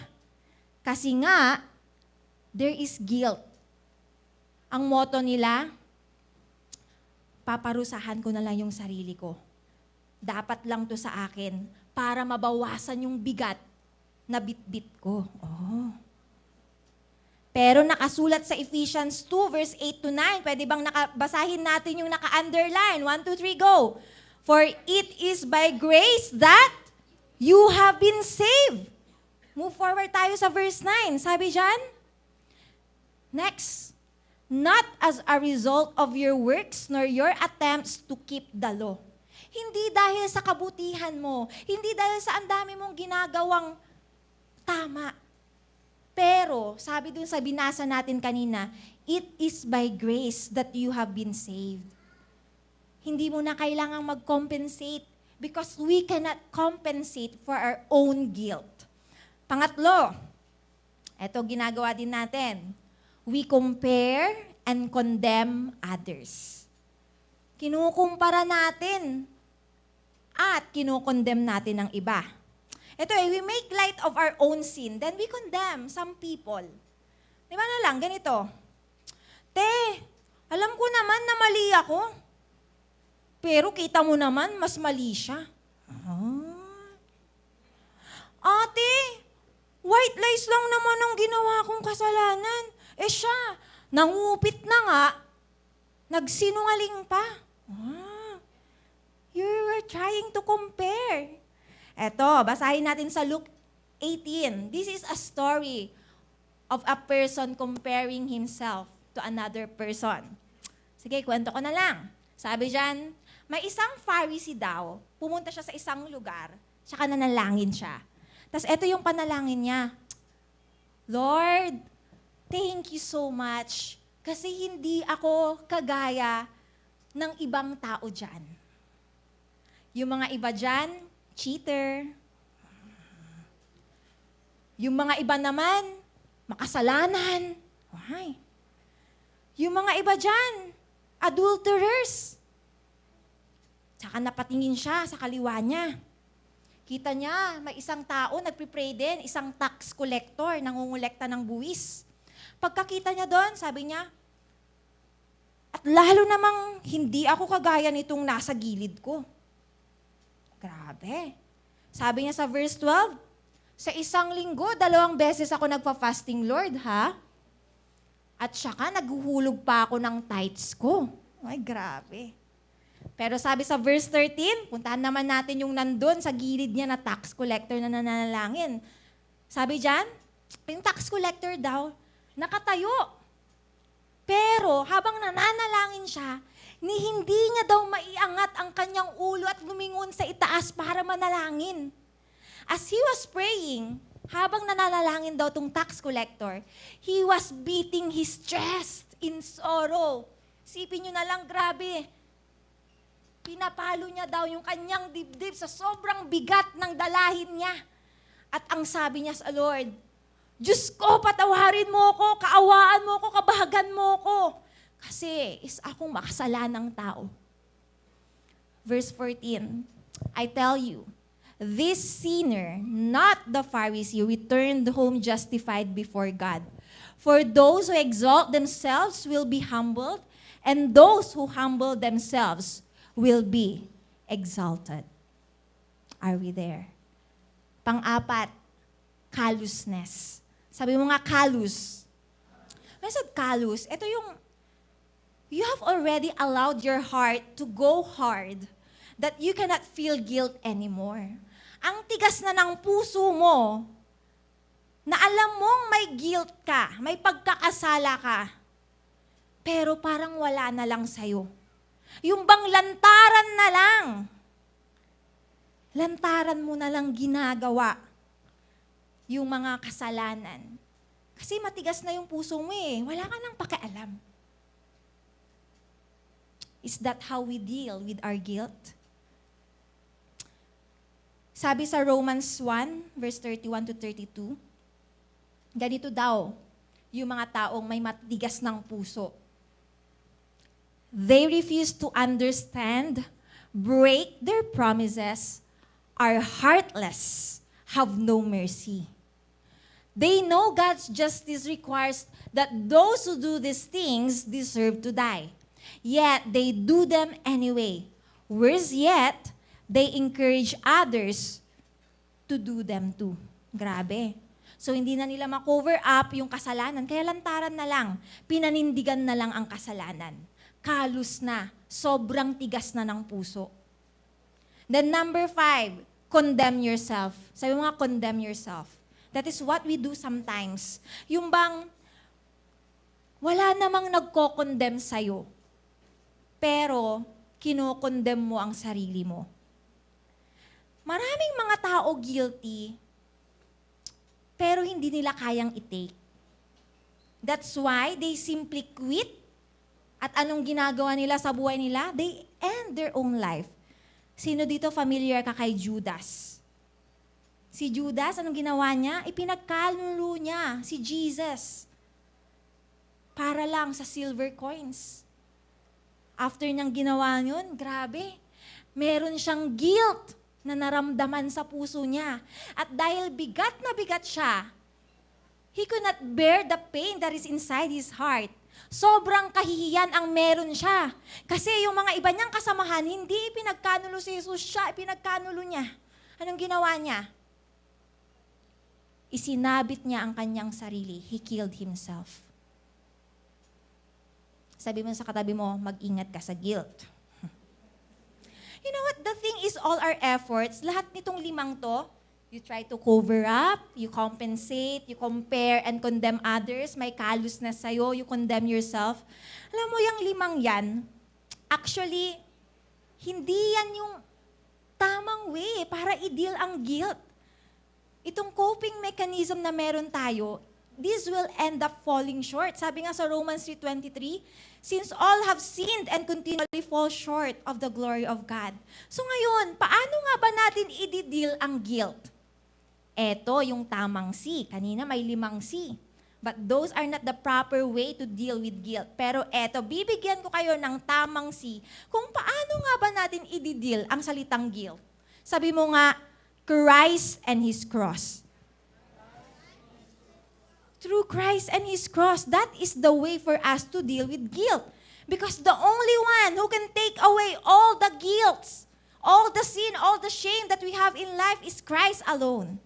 Kasi nga, there is guilt. Ang motto nila, paparusahan ko na lang yung sarili ko. Dapat lang to sa akin para mabawasan yung bigat na bitbit ko. Oh. Pero nakasulat sa Ephesians 2 verse 8-9, pwede bang basahin natin yung naka-underline? 1, 2, 3, go! For it is by grace that you have been saved. Move forward tayo sa verse 9. Sabi dyan, next, not as a result of your works nor your attempts to keep the law. Hindi dahil sa kabutihan mo, hindi dahil sa ang dami mong ginagawang tama. Pero, sabi dun sa binasa natin kanina, it is by grace that you have been saved. Hindi mo na kailangang mag-compensate because we cannot compensate for our own guilt. Pangatlo, eto ginagawa din natin. We compare and condemn others. Kinukumpara natin at kinukondemn natin ang iba. Ito we make light of our own sin, then we condemn some people. Di ba na lang, ganito. Te, alam ko naman na mali ako. Pero kita mo naman, mas mali siya. Ate, white lies lang naman ang ginawa kong kasalanan. Siya, nangupit na nga, nagsinungaling pa. You were trying to compare. Eto, basahin natin sa Luke 18. This is a story of a person comparing himself to another person. Sige, kwento ko na lang. Sabi dyan, may isang Pharisee daw, pumunta siya sa isang lugar, tsaka nanalangin siya. Tapos eto yung panalangin niya. Lord, thank you so much kasi hindi ako kagaya ng ibang tao dyan. Yung mga iba dyan, cheater. Yung mga iba naman, makasalanan. Why? Yung mga iba dyan, adulterers. Tsaka napatingin siya sa kaliwa niya. Kita niya, may isang tao nagpipray din, isang tax collector, nangungulekta ng buwis. Pagkakita niya doon, sabi niya, at lalo namang hindi ako kagaya nitong nasa gilid ko. Grabe. Sabi niya sa verse 12, sa isang linggo, 2 beses ako nagpa-fasting, Lord, ha? At saka naghuhulog pa ako ng tithes ko. Ay, grabe. Pero sabi sa verse 13, puntahan naman natin yung nandun sa gilid niya na tax collector na nananalangin. Sabi dyan, yung tax collector daw, nakatayo. Pero habang nananalangin siya, hindi niya daw maiangat ang kanyang ulo at lumingon sa itaas para manalangin. As he was praying, habang nananalangin daw tong tax collector, he was beating his chest in sorrow. Sipin nyo na lang, grabe. Pinapalo niya daw yung kanyang dibdib sa sobrang bigat ng dalahin niya. At ang sabi niya sa Lord, Diyos ko, patawarin mo ko, kaawaan mo ko, kabahagan mo ko. Kasi is akong makasalanang tao. Verse 14, I tell you, this sinner, not the Pharisee, returned home justified before God. For those who exalt themselves will be humbled, and those who humble themselves will be exalted. Are we there? Pang-apat, callousness. Sabi mo nga, callous. When I said callous, ito yung, you have already allowed your heart to go hard that you cannot feel guilt anymore. Ang tigas na ng puso mo, na alam mong may guilt ka, may pagkakasala ka, pero parang wala na lang sa'yo. Yung bang lantaran na lang. Lantaran mo na lang ginagawa yung mga kasalanan. Kasi matigas na yung puso mo eh. Wala ka nang pakialam. Is that how we deal with our guilt? Sabi sa Romans 1, verse 31 to 32, ganito daw yung mga taong may matigas ng puso. They refuse to understand, break their promises, are heartless, have no mercy. They know God's justice requires that those who do these things deserve to die. Yet they do them anyway. Worse yet, they encourage others to do them too. Grabe. So hindi na nila ma-cover up yung kasalanan, kaya lantaran na lang, pinanindigan na lang ang kasalanan. Kalus na, sobrang tigas na ng puso. Then number 5, condemn yourself. Sabi mo nga, condemn yourself. That is what we do sometimes. Yung bang, Wala namang nagko-condemn sa'yo. Pero, kinokondem mo ang sarili mo. Maraming mga tao guilty, pero hindi nila kayang i-take. That's why they simply quit. At anong ginagawa nila sa buhay nila? They end their own life. Sino dito familiar ka kay Judas? Si Judas, anong ginawa niya? Ipinagkanulo niya si Jesus para lang sa silver coins. After niyang ginawa yun, grabe, meron siyang guilt na naramdaman sa puso niya. At dahil bigat na bigat siya, he could not bear the pain that is inside his heart. Sobrang kahihiyan ang meron siya. Kasi yung mga iba niyang kasamahan, hindi ipinagkanulo si Jesus, siya ipinagkanulo niya. Anong ginawa niya? Isinabit niya ang kanyang sarili. He killed himself. Sabi mo sa katabi mo, mag-ingat ka sa guilt. You know what? The thing is, all our efforts, lahat nitong 5 to, you try to cover up, you compensate, you compare and condemn others, may callousness sa'yo, you condemn yourself. Alam mo, yung 5 yan, actually, hindi yan yung tamang way para i-deal ang guilt. Itong coping mechanism na meron tayo, this will end up falling short. Sabi nga sa Romans 3:23, since all have sinned and continually fall short of the glory of God. So ngayon, paano nga ba natin i-deal ang guilt? Eto yung tamang C. Kanina may 5 C. But those are not the proper way to deal with guilt. Pero eto, bibigyan ko kayo ng tamang C kung paano nga ba natin i-deal ang salitang guilt. Sabi mo nga, Christ and His cross. Through Christ and His cross, that is the way for us to deal with guilt. Because the only one who can take away all the guilt, all the sin, all the shame that we have in life is Christ alone.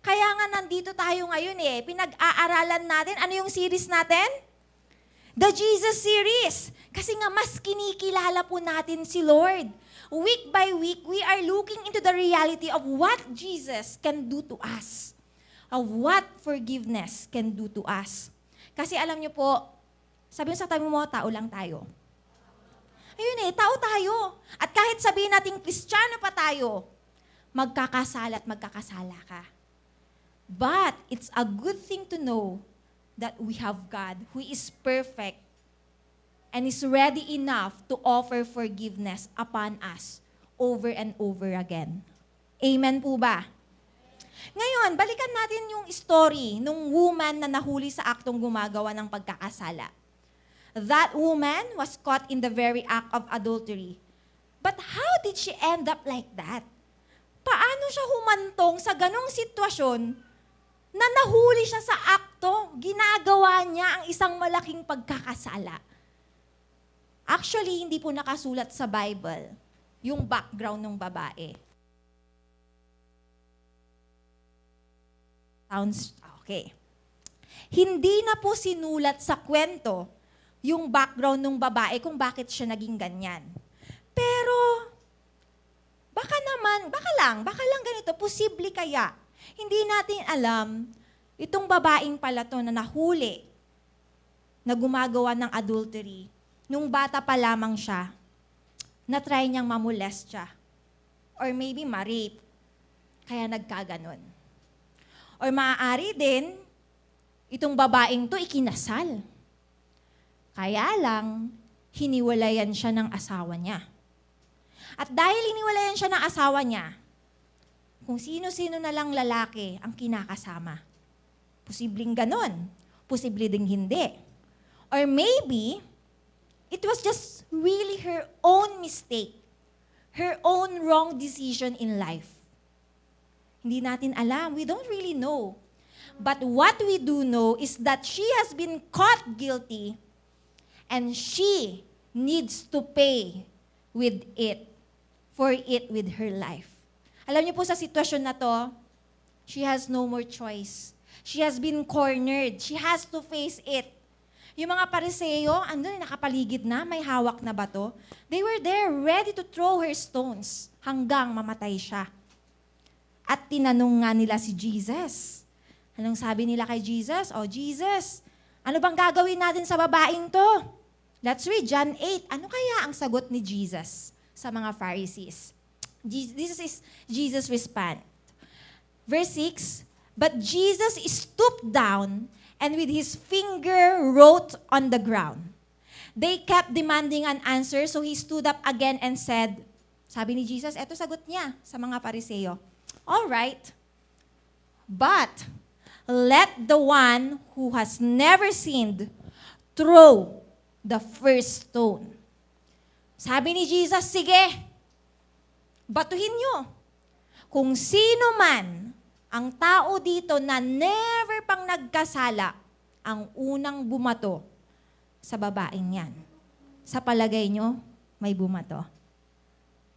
Kaya nga nandito tayo ngayon pinag-aaralan natin. Ano yung series natin? The Jesus series. Kasi nga mas kinikilala po natin si Lord. Week by week, we are looking into the reality of what Jesus can do to us. Of what forgiveness can do to us. Kasi alam niyo po, sabi mo sa tabi mo, tao lang tayo. Ayun tao tayo. At kahit sabihin natin Kristiyano pa tayo, magkakasala at magkakasala ka. But it's a good thing to know that we have God who is perfect and is ready enough to offer forgiveness upon us over and over again. Amen po ba? Ngayon, balikan natin yung story nung woman na nahuli sa aktong gumagawa ng pagkakasala. That woman was caught in the very act of adultery. But how did she end up like that? Paano siya humantong sa ganong sitwasyon na nahuli siya sa akto? Ginagawa niya ang isang malaking pagkakasala. Actually, hindi po nakasulat sa Bible yung background ng babae. Okay. Hindi na po sinulat sa kwento yung background ng babae kung bakit siya naging ganyan. Pero, baka lang ganito, posible kaya. Hindi natin alam, itong babaeng pala to na nahuli, na gumagawa ng adultery, nung bata pa lamang siya, na-try niyang mamolest siya. Or maybe ma-rape. Kaya nagkaganon. Or maaari din, itong babaeng to ikinasal. Kaya lang, hiniwalayan siya ng asawa niya. At dahil hiniwalayan siya ng asawa niya, kung sino-sino na lang lalaki ang kinakasama. Posibleng ganon. Posible ding hindi. Or maybe, it was just really her own mistake. Her own wrong decision in life. Hindi natin alam. We don't really know. But what we do know is that she has been caught guilty and she needs to pay with it, for it with her life. Alam niyo po sa sitwasyon na to, she has no more choice. She has been cornered. She has to face it. Yung mga Pariseo, andun, nakapaligid na, may hawak na bato. They were there, ready to throw her stones hanggang mamatay siya. At tinanong nga nila si Jesus. Anong sabi nila kay Jesus? Oh, Jesus, Ano bang gagawin natin sa babaeng to? Let's read John 8. Ano kaya ang sagot ni Jesus sa mga Pharisees? This is Jesus' response. Verse 6, but Jesus stooped down and with his finger wrote on the ground. They kept demanding an answer, so he stood up again and said, sabi ni Jesus, eto sagot niya sa mga Pariseo, all right, but let the one who has never sinned throw the first stone. Sabi ni Jesus, sige, batuhin nyo. Kung sino man ang tao dito na never pang nagkasala, ang unang bumato sa babaeng yan. Sa palagay nyo, may bumato.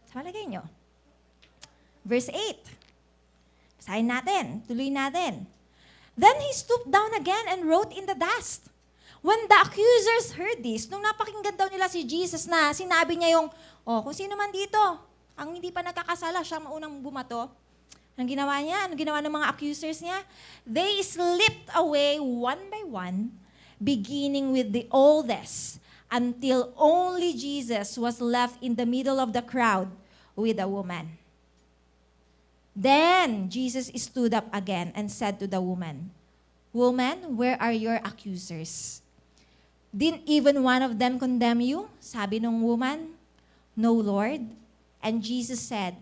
Sa palagay nyo. Verse 8. Basahin natin. Tuloy natin. Then he stooped down again and wrote in the dust. When the accusers heard this, nung napakinggan daw nila si Jesus na sinabi niya yung, kung sino man dito, ang hindi pa nagkakasala, siya maunang bumato. Anong ginawa niya? Anong ginawa ng mga accusers niya? They slipped away one by one, beginning with the oldest, until only Jesus was left in the middle of the crowd with a woman. Then Jesus stood up again and said to the woman, Woman, where are your accusers? Didn't even one of them condemn you? Sabi nung woman, No, Lord. And Jesus said,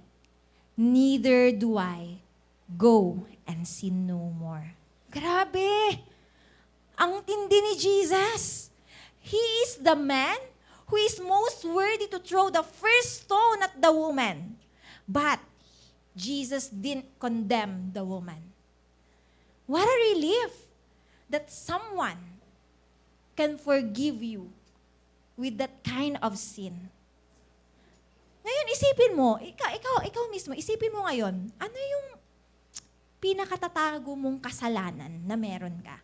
Neither do I. Go and sin no more. Grabe! Ang tindi ni Jesus. He is the man who is most worthy to throw the first stone at the woman. But Jesus didn't condemn the woman. What a relief that someone can forgive you with that kind of sin. Ngayon, isipin mo, ikaw mismo, isipin mo ngayon, ano yung pinakatatago mong kasalanan na meron ka?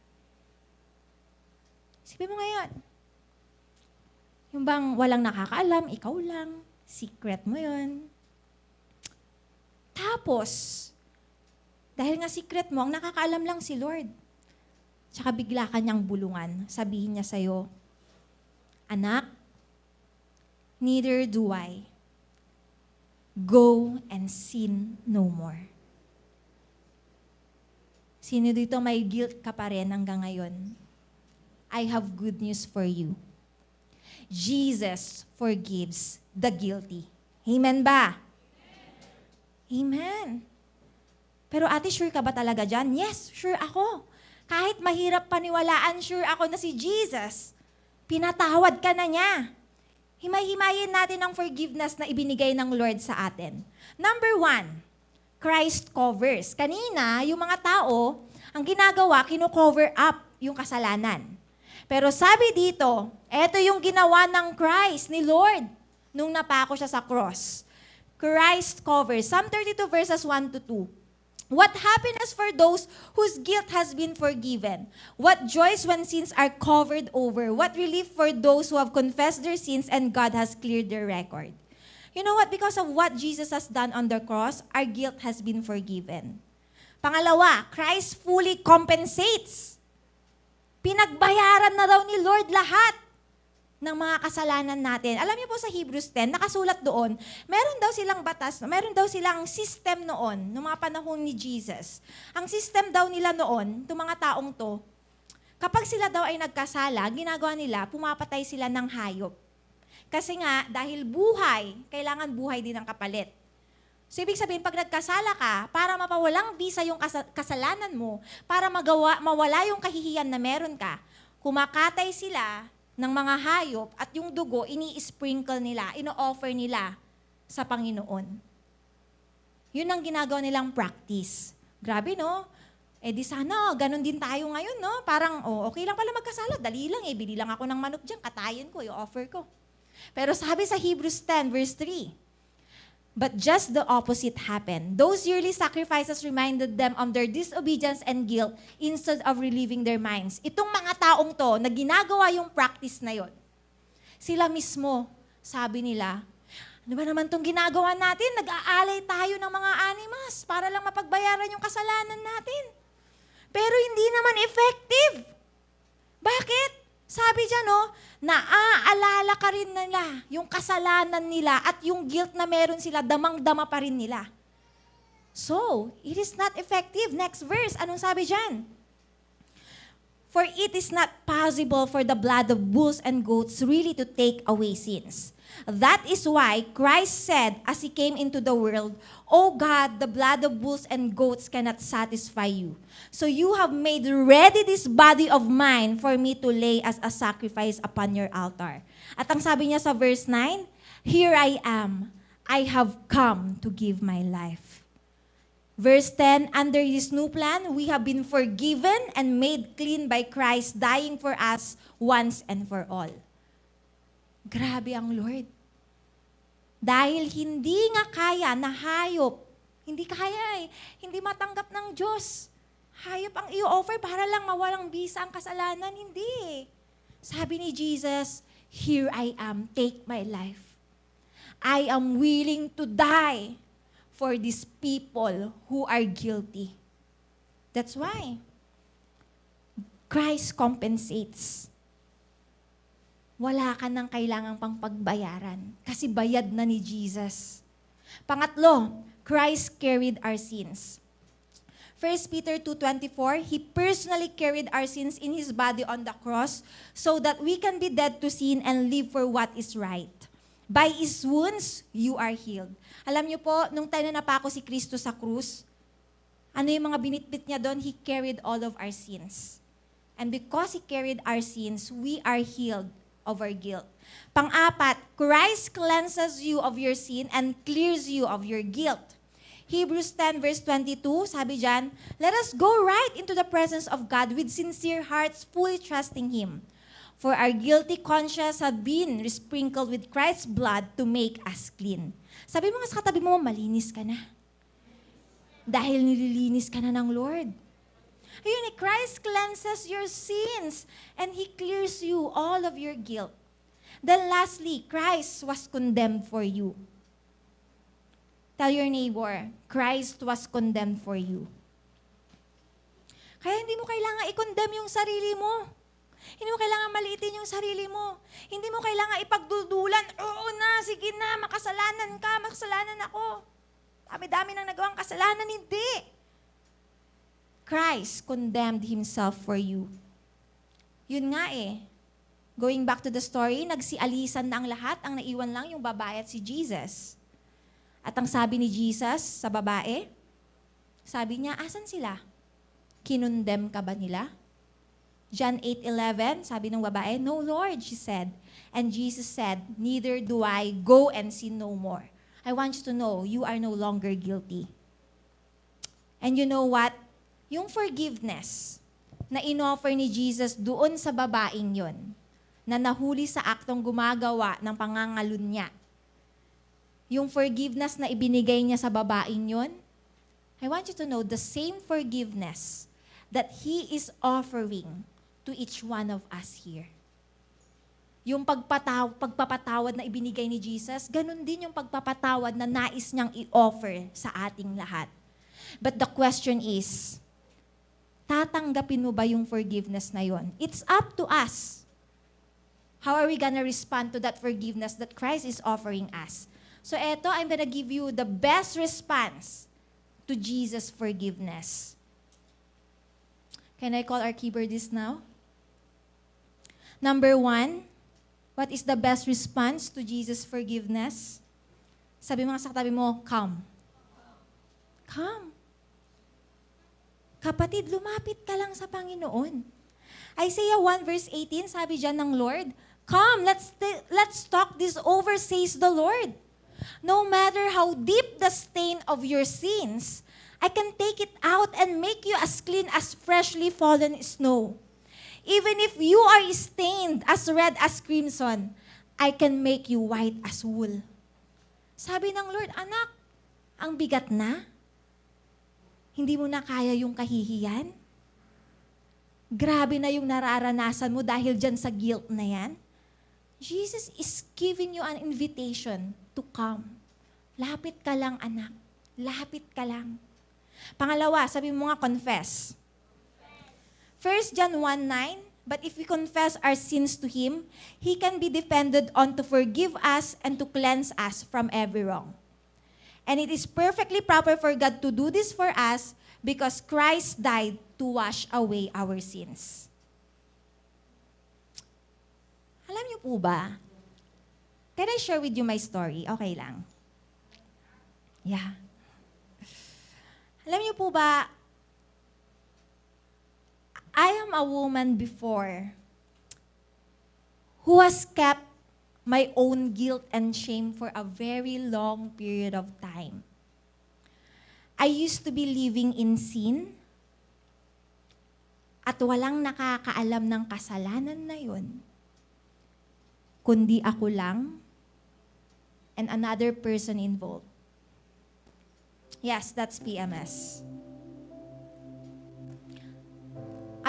Isipin mo ngayon. Yung bang walang nakakaalam, ikaw lang, secret mo yun. Tapos, dahil nga secret mo, ang nakakaalam lang si Lord. Tsaka bigla ka niyang bulungan, sabihin niya sa'yo, Anak, neither do I. Go and sin no more. Sino dito may guilt ka pa rin hanggang ngayon? I have good news for you. Jesus forgives the guilty. Amen ba? Amen. Pero ate, sure ka ba talaga dyan? Yes, sure ako. Kahit mahirap paniwalaan, sure ako na si Jesus, pinatawad ka na niya. Himay-himayin natin ang forgiveness na ibinigay ng Lord sa atin. Number 1, Christ covers. Kanina, yung mga tao, ang ginagawa, kino-cover up yung kasalanan. Pero sabi dito, eto yung ginawa ng Christ, ni Lord, nung napako siya sa cross. Christ covers. Psalm 32 verses 1 to 2. What happiness for those whose guilt has been forgiven. What joys when sins are covered over. What relief for those who have confessed their sins and God has cleared their record. You know what? Because of what Jesus has done on the cross, our guilt has been forgiven. Pangalawa, Christ fully compensates. Pinagbayaran na daw ni Lord lahat ng mga kasalanan natin. Alam niyo po sa Hebrews 10, nakasulat doon, meron daw silang batas, meron daw silang system noon, noong mga panahon ni Jesus. Ang system daw nila noon, itong mga taong to, kapag sila daw ay nagkasala, ginagawa nila, pumapatay sila ng hayop. Kasi nga, dahil buhay, kailangan buhay din ang kapalit. So, ibig sabihin, pag nagkasala ka, para mapawalang bisa yung kasalanan mo, para mawala yung kahihiyan na meron ka, kumakatay sila ng mga hayop at yung dugo, ini-sprinkle nila, ino-offer nila sa Panginoon. Yun ang ginagawa nilang practice. Grabe, no? Eh di sana, ganun din tayo ngayon, no? Parang, okay lang pala magkasala, dali lang, bili lang ako ng manok dyan, katayin ko, i-offer ko. Pero sabi sa Hebrews 10, verse 3, But just the opposite happened. Those yearly sacrifices reminded them of their disobedience and guilt instead of relieving their minds. Itong mga taong to, na ginagawa yung practice na yon, sila mismo, sabi nila, ano ba naman itong ginagawa natin? Nag-aalay tayo ng mga animas para lang mapagbayaran yung kasalanan natin. Pero hindi naman effective. Bakit? Sabi dyan, naaalala ka rin nila yung kasalanan nila at yung guilt na meron sila, damang-dama pa rin nila. So, it is not effective. Next verse, anong sabi dyan? For it is not possible for the blood of bulls and goats really to take away sins. That is why Christ said as He came into the world, "O God, the blood of bulls and goats cannot satisfy you. So you have made ready this body of mine for me to lay as a sacrifice upon your altar." At ang sabi niya sa verse 9, "Here I am. I have come to give my life." Verse 10, under this new plan, we have been forgiven and made clean by Christ dying for us once and for all. Grabe ang Lord. Dahil hindi nga kaya na hayop, hindi kaya hindi matanggap ng Diyos. Hayop ang i-offer para lang mawalang bisa ang kasalanan, hindi. Sabi ni Jesus, "Here I am, take my life. I am willing to die for these people who are guilty." That's why Christ compensates. Wala ka nang kailangang pang pagbayaran kasi bayad na ni Jesus. Pangatlo, Christ carried our sins. 1 Peter 2:24, He personally carried our sins in His body on the cross so that we can be dead to sin and live for what is right. By His wounds, you are healed. Alam niyo po, nung time na napako si Kristo sa krus, ano yung mga binitbit niya doon? He carried all of our sins. And because He carried our sins, we are healed of our guilt. Pang-apat, Christ cleanses you of your sin and clears you of your guilt. Hebrews 10 verse 22, sabi dyan, "Let us go right into the presence of God with sincere hearts, fully trusting Him. For our guilty conscience have been sprinkled with Christ's blood to make us clean." Sabi mo nga sa katabi mo, malinis ka na. Dahil nililinis ka na ng Lord. Ayun, Christ cleanses your sins and He clears you all of your guilt. Then lastly, Christ was condemned for you. Tell your neighbor, Christ was condemned for you. Kaya hindi mo kailangan i-condemn yung sarili mo. Hindi mo kailangan maliitin yung sarili mo. Hindi mo kailangan ipagdudulan, "Oo na, sige na, makasalanan ka, makasalanan ako. Dami-dami nang nagawang kasalanan." Hindi. Christ condemned Himself for you. Yun nga Going back to the story, nagsialisan na ang lahat, ang naiwan lang yung babae at si Jesus. At ang sabi ni Jesus sa babae, sabi niya, "Asan sila? Kinondem ka ba nila?" John 8:11, sabi ng babae, "No, Lord," she said. And Jesus said, "Neither do I. Go and sin no more." I want you to know, you are no longer guilty. And you know what? Yung forgiveness na inoffer ni Jesus doon sa babaeng yon, na nahuli sa aktong gumagawa ng pangangalunya, yung forgiveness na ibinigay niya sa babaeng yon, I want you to know the same forgiveness that He is offering to each one of us here. Yung pagpapatawad na ibinigay ni Jesus, ganun din yung pagpapatawad na nais niyang i-offer sa ating lahat. But the question is, tatanggapin mo ba yung forgiveness na yon? It's up to us. How are we gonna respond to that forgiveness that Christ is offering us? So eto, I'm gonna give you the best response to Jesus' forgiveness. Can I call our keyboardist now? Number 1, what is the best response to Jesus' forgiveness? Sabi mo nga sa katabi mo, come. Come. Kapatid, lumapit ka lang sa Panginoon. Isaiah 1 verse 18, sabi dyan ng Lord, "Come, let's talk this over, says the Lord. No matter how deep the stain of your sins, I can take it out and make you as clean as freshly fallen snow. Even if you are stained as red as crimson, I can make you white as wool." Sabi ng Lord, "Anak, ang bigat na? Hindi mo na kaya yung kahihiyan? Grabe na yung nararanasan mo dahil dyan sa guilt na yan? Jesus is giving you an invitation to come. Lapit ka lang, anak. Lapit ka lang." Pangalawa, sabi mo nga, confess. 1 John 1:9, But if we confess our sins to Him, He can be depended on to forgive us and to cleanse us from every wrong. And it is perfectly proper for God to do this for us because Christ died to wash away our sins. Alam niyo po ba? Can I share with you my story? Okay lang. Yeah. Alam niyo po ba, I am a woman before who has kept my own guilt and shame for a very long period of time. I used to be living in sin at walang nakakaalam ng kasalanan na yun, kundi ako lang and another person involved. Yes, that's PMS.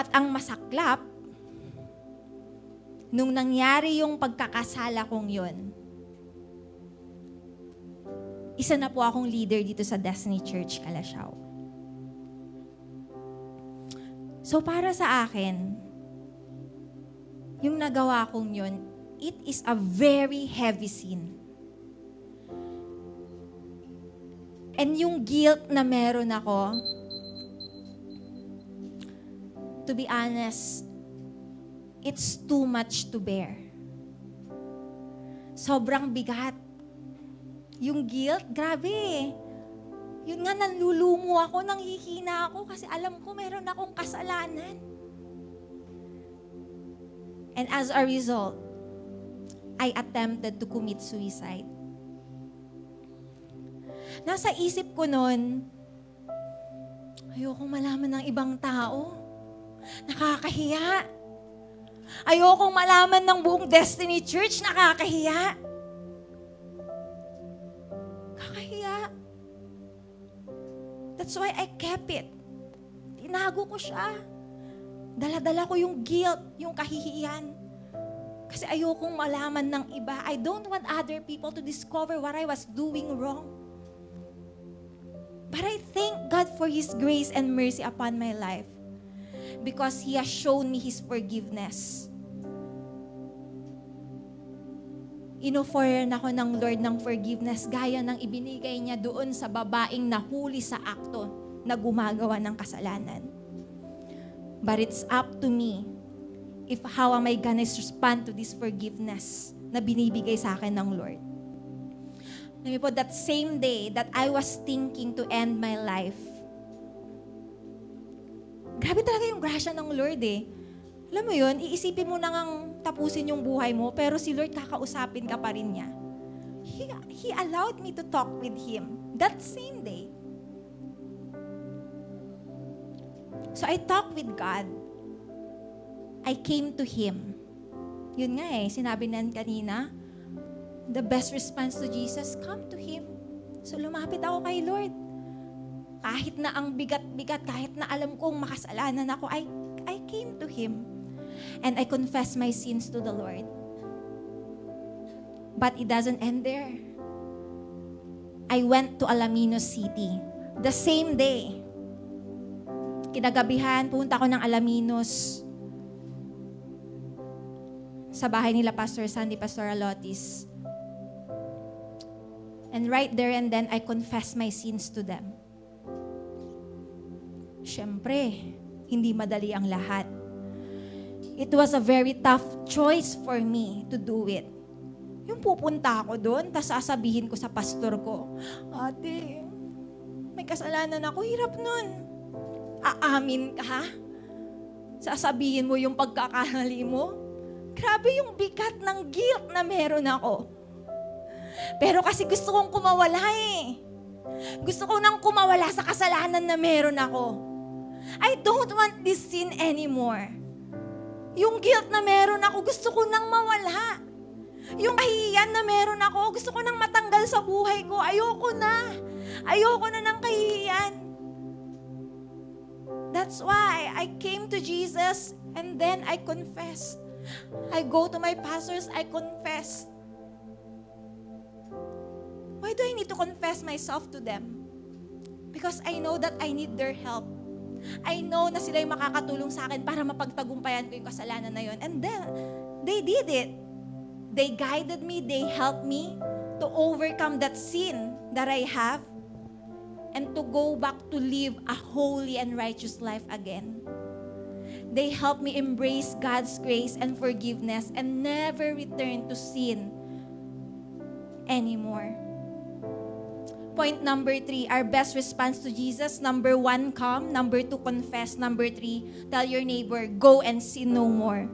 At ang masaklap, nung nangyari yung pagkakasala kong yun, isa na po akong leader dito sa Destiny Church, Calasiao. So para sa akin, yung nagawa kong yun, it is a very heavy sin. And yung guilt na meron ako, to be honest, it's too much to bear. Sobrang bigat. Yung guilt, grabe. Yun nga, nanlulumo ako, nanghihina ako kasi alam ko meron akong kasalanan. And as a result, I attempted to commit suicide. Nasa isip ko nun, ayokong malaman ng ibang tao. Nakakahiya. Ayokong malaman ng buong Destiny Church, nakakahiya. Kakahiya. That's why I kept it. Tinago ko siya. Dala-dala ko yung guilt, yung kahihiyan. Kasi ayokong malaman ng iba. I don't want other people to discover what I was doing wrong. But I thank God for His grace and mercy upon my life. Because He has shown me His forgiveness. Ino-offer ako ng Lord ng forgiveness gaya ng ibinigay niya doon sa babaeng nahuli sa akto na gumagawa ng kasalanan. But it's up to me if how am I gonna respond to this forgiveness na binibigay sa akin ng Lord. Alam niyo po, that same day that I was thinking to end my life, grabe talaga yung grasya ng Lord eh. Alam mo yun, iisipin mo na ngang tapusin yung buhay mo, pero si Lord kakausapin ka pa rin niya. He allowed me to talk with Him that same day. So I talked with God. I came to Him. Yun nga eh, sinabi nan kanina, the best response to Jesus, come to Him. So lumapit ako kay Lord. Kahit na ang bigat-bigat, kahit na alam kong makasalanan ako, I came to Him. And I confessed my sins to the Lord. But it doesn't end there. I went to Alaminos City. The same day. Kinagabihan, punta ko ng Alaminos. Sa bahay nila Pastor Sandy, Pastor Alotis. And right there and then, I confessed my sins to them. Siyempre, hindi madali ang lahat. It was a very tough choice for me to do it. Yung pupunta ako doon, tas sasabihin ko sa pastor ko, ate, may kasalanan ako, hirap nun. Aamin ka, ha? Sasabihin mo yung pagkakamali mo? Grabe yung bigat ng guilt na meron ako. Pero kasi gusto kong kumawala eh. Gusto ko nang kumawala sa kasalanan na meron ako. I don't want this sin anymore. Yung guilt na meron ako, gusto ko nang mawala. Yung kahihiyan na meron ako, gusto ko nang matanggal sa buhay ko. Ayoko na. Ayoko na ng kahihiyan. That's why I came to Jesus and then I confessed. I go to my pastors, I confess. Why do I need to confess myself to them? Because I know that I need their help. I know na sila yung makakatulong sa akin para mapagtagumpayan ko yung kasalanan na yun. And then, they did it. They guided me, they helped me to overcome that sin that I have and to go back to live a holy and righteous life again. They helped me embrace God's grace and forgiveness and never return to sin anymore. Point number 3, our best response to Jesus. Number 1, come. Number 2, confess. Number 3, tell your neighbor, go and sin no more.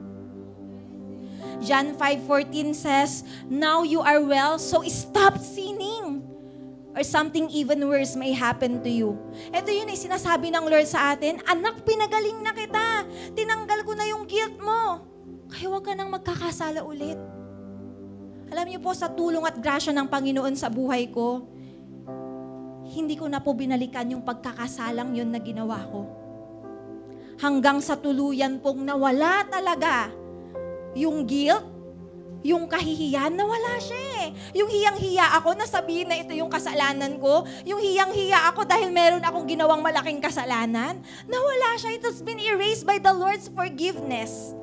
John 5:14 says, now you are well, so stop sinning. Or something even worse may happen to you. Ito yun sinasabi ng Lord sa atin, anak, pinagaling na kita. Tinanggal ko na yung guilt mo. Kaya huwag ka nang magkakasala ulit. Alam niyo po, sa tulong at grasya ng Panginoon sa buhay ko, hindi ko na po binalikan yung pagkakasalang yun na ginawa ko. Hanggang sa tuluyan pong nawala talaga yung guilt, yung kahihiyan, nawala siya eh. Yung hiyang-hiya ako na sabihin na ito yung kasalanan ko, yung hiyang-hiya ako dahil meron akong ginawang malaking kasalanan, nawala siya. It has been erased by the Lord's forgiveness.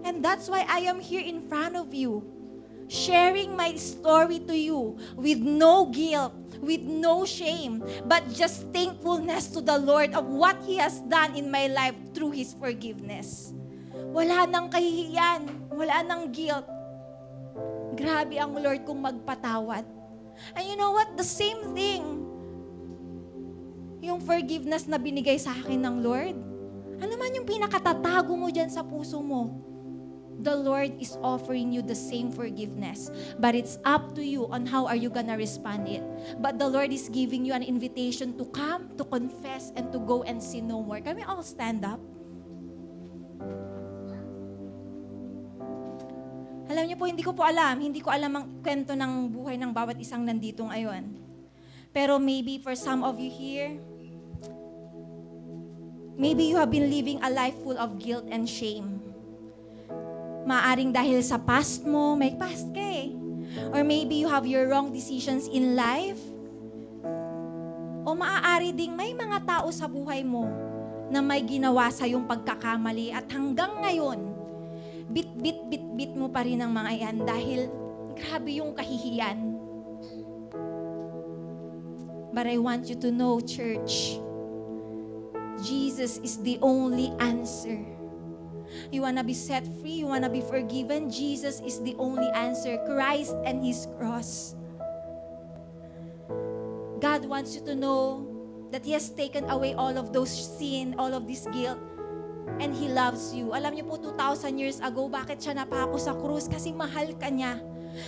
And that's why I am here in front of you, sharing my story to you with no guilt, with no shame, but just thankfulness to the Lord of what He has done in my life through His forgiveness. Wala nang kahihiyan, wala nang guilt. Grabe ang Lord kung magpatawad. And you know what? The same thing, yung forgiveness na binigay sa akin ng Lord, ano man yung pinakatatago mo dyan sa puso mo, the Lord is offering you the same forgiveness. But it's up to you on how are you gonna respond it. But the Lord is giving you an invitation to come, to confess, and to go and sin no more. Can we all stand up? Alam niyo po, hindi ko alam ang kwento ng buhay ng bawat isang nandito ngayon. Pero maybe for some of you here, maybe you have been living a life full of guilt and shame. Maaring dahil sa past mo, may past ka eh. Or maybe you have your wrong decisions in life. O maaari ding may mga tao sa buhay mo na may ginawa sa yung pagkakamali at hanggang ngayon, bit mo pa rin ang mga yan dahil grabe yung kahihiyan. But I want you to know, church, Jesus is the only answer. You wanna be set free, you wanna be forgiven, Jesus is the only answer. Christ and His cross. God wants you to know that He has taken away all of those sin, all of this guilt, and He loves you. Alam niyo po, 2,000 years ago, bakit siya napako sa krus? Kasi mahal ka niya.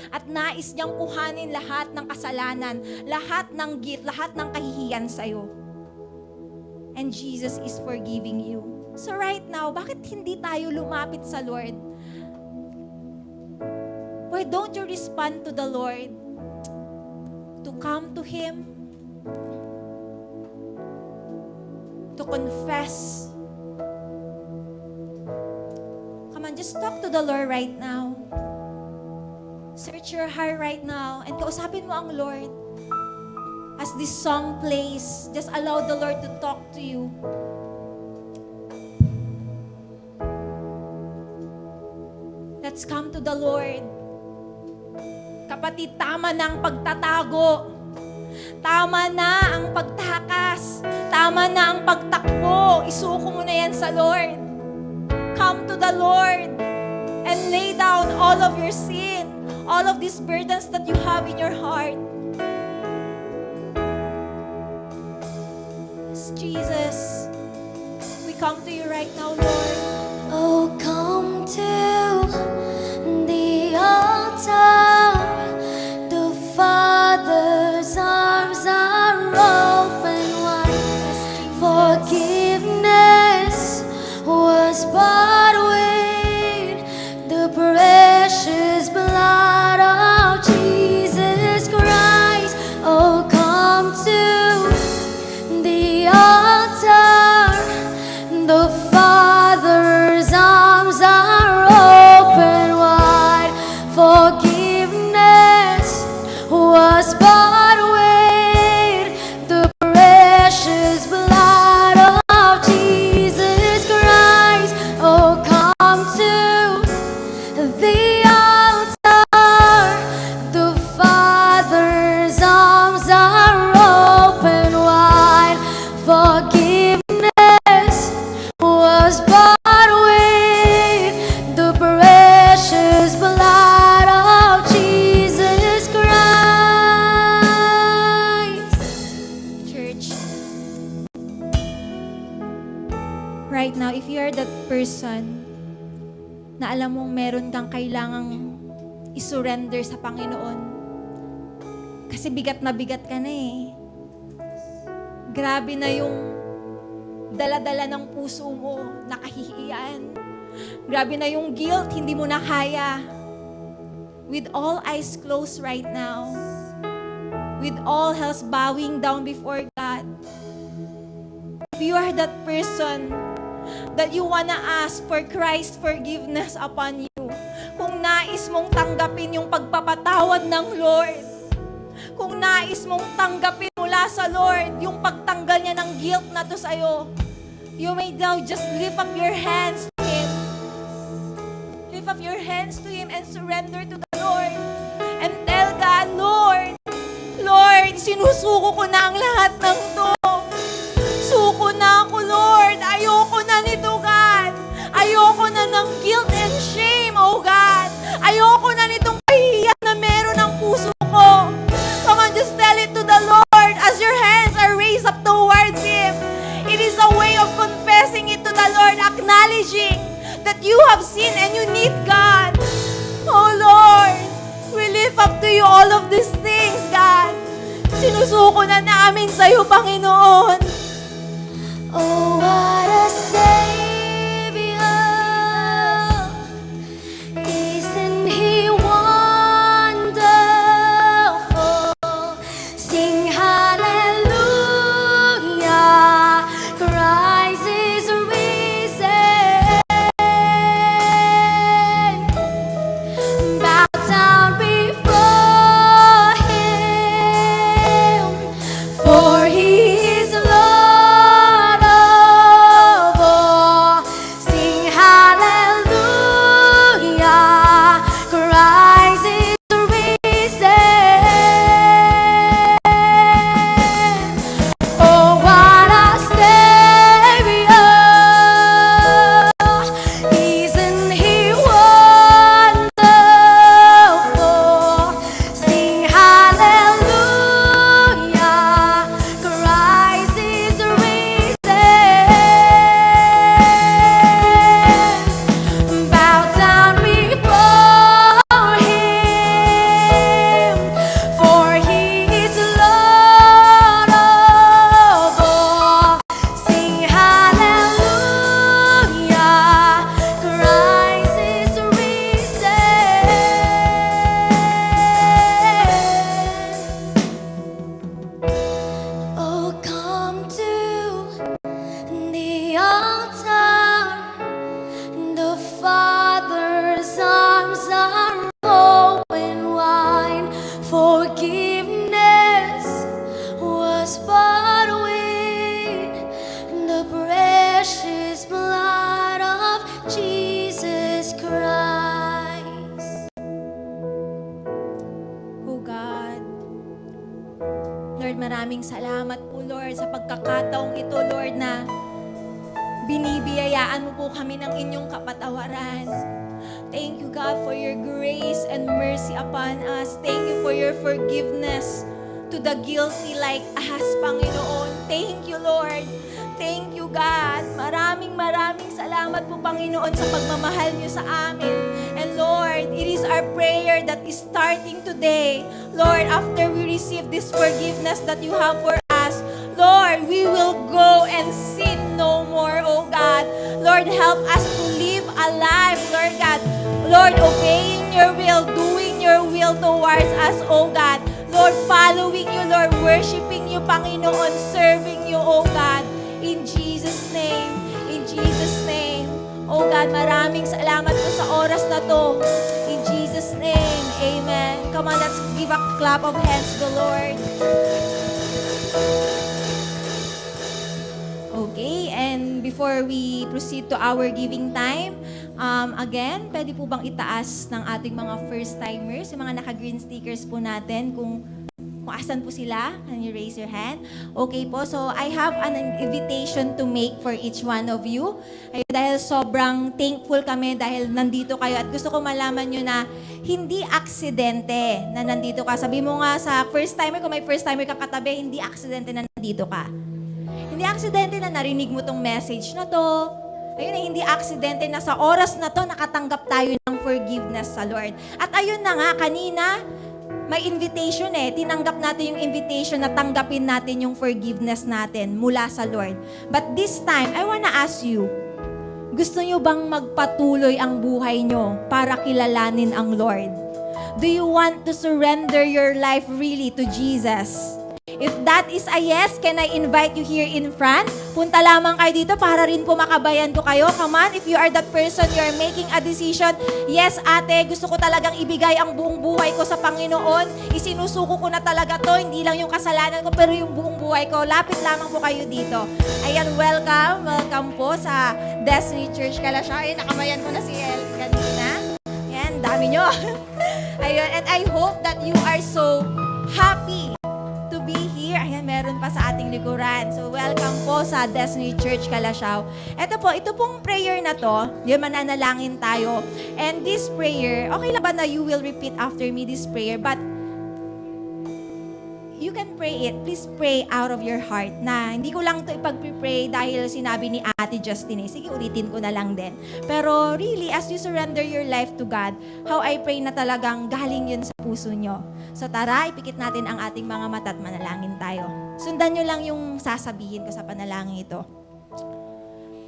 At nais niyang kuhanin lahat ng kasalanan, lahat ng guilt, lahat ng kahihiyan sa'yo. And Jesus is forgiving you. So right now, bakit hindi tayo lumapit sa Lord? Why don't you respond to the Lord? To come to Him, to confess. Come on, just talk to the Lord right now. Search your heart right now and kausapin mo ang Lord. As this song plays, just allow the Lord to talk to you. Let's come to the Lord. Kapatid, tama na ang pagtatago. Tama na ang pagtakas. Tama na ang pagtakbo. Isuko mo na yan sa Lord. Come to the Lord and lay down all of your sin, all of these burdens that you have in your heart. Jesus, we come to you right now, Lord. Oh, come to the altar. The Father's arms are open wide. Forgiveness was bought with the precious blood of Jesus Christ. Oh, come to the altar. The Father right now, if you're that person na alam mong meron kang kailangang isurrender sa Panginoon, kasi bigat ka na eh. Grabe na yung dala-dala ng puso mo, nakahihiyan. Grabe na yung guilt, hindi mo na kaya. With all eyes closed right now, with all heads bowing down before God, if you are that person that you wanna ask for Christ's forgiveness upon you, kung nais mong tanggapin yung pagpapatawad ng Lord, kung nais mong tanggapin mula sa Lord yung pagtanggal niya ng guilt na to sa'yo, you may now just lift up your hands to Him. Lift up your hands to Him and surrender to the Lord. And tell God, Lord, sinusuko ko na ang lahat ng to. Suko na ako, Lord. Ayoko na nito, God. Ayoko na ng guilt and shame, oh God. Ayoko na nitong kahihiyan na meron ng puso ko. Come on, just tell it to the Lord as your hands are raised up towards Him. It is a way of confessing it to the Lord, acknowledging that you have sinned and you need God. Oh Lord, we lift up to you all of these things, God. Sinusuko na namin sa iyo, Panginoon. Oh, what a Savior! Isn't He wonderful? Sing hallelujah! Christ is risen. Bow down before Him, for He is Lord of all. Sing hallelujah! Christ is risen. Oh, what a Savior! Isn't He wonderful? Sing hallelujah! Christ is risen. Bow down before Him, for He is Lord of all. Sing hallelujah! Christ is risen. Oh, come to the altar. The Father's arms are open wide. Forgiveness was bought with the precious blood of Jesus Christ. Oh God. Lord, maraming salamat po, Lord, sa pagkakataong ito, Lord, na binibiyayaan mo po kami ng inyong kapatawaran. Thank you, God, for your grace and mercy upon us. Thank you for your forgiveness to the guilty like us, Panginoon. Thank you, Lord. Thank you, God. Maraming salamat po, Panginoon, sa pagmamahal niyo sa amin. And Lord, it is our prayer that is starting today. Lord, after we receive this forgiveness that you have for us, Lord, we will go and sin no more, oh God. Lord, help us to live a life, Lord God. Lord, obeying your will, doing your will towards us, oh God. Lord, following you, Lord, worshiping you, Panginoon, serving you, oh God. In Jesus' name, in Jesus' name. Oh God, maraming salamat po sa oras na to. In Jesus' name, amen. Come on, let's give a clap of hands to the Lord. Okay, and before we proceed to our giving time, again, pwede po bang itaas ng ating mga first-timers, yung mga naka-green stickers po natin, kung asan po sila? Can you raise your hand? Okay po, so I have an invitation to make for each one of you. Ay, dahil sobrang thankful kami dahil nandito kayo at gusto ko malaman nyo na hindi aksidente na nandito ka. Sabi mo nga sa first-timer, kung may first-timer ka katabi, hindi aksidente na nandito ka. Hindi aksidente na narinig mo tong message na to, Ayun na, hindi aksidente na sa oras na to, nakatanggap tayo ng forgiveness sa Lord. At ayun na nga, kanina, may invitation Tinanggap natin yung invitation na tanggapin natin yung forgiveness natin mula sa Lord. But this time, I wanna ask you, gusto nyo bang magpatuloy ang buhay nyo para kilalanin ang Lord? Do you want to surrender your life really to Jesus? If that is a yes, can I invite you here in front? Punta lamang kayo dito para rin po makabayan ko kayo. Come on, if you are that person, you are making a decision. Yes, ate, gusto ko talagang ibigay ang buong buhay ko sa Panginoon. Isinusuko ko na talaga to, hindi lang yung kasalanan ko, pero yung buong buhay ko. Lapit lamang po kayo dito. Ayan, welcome. Welcome po sa Destiny Church Kalasyaw. Ayun, nakabayan ko na si El kanina. Ayan, dami nyo. Ayun, and I hope that you are so happy to be here. Ayan, meron pa sa ating likuran. So, welcome po sa Destiny Church Kalasyaw. Ito pong prayer na to, yun, mananalangin tayo. And this prayer, okay lang ba na you will repeat after me this prayer? But, you can pray it. Please pray out of your heart na hindi ko lang to ipag-pray dahil sinabi ni Ate Justine. Sige, ulitin ko na lang din. Pero really, as you surrender your life to God, how I pray na talagang galing yun sa puso nyo. So tara, ipikit natin ang ating mga mata at manalangin tayo. Sundan nyo lang yung sasabihin ko sa panalangin ito.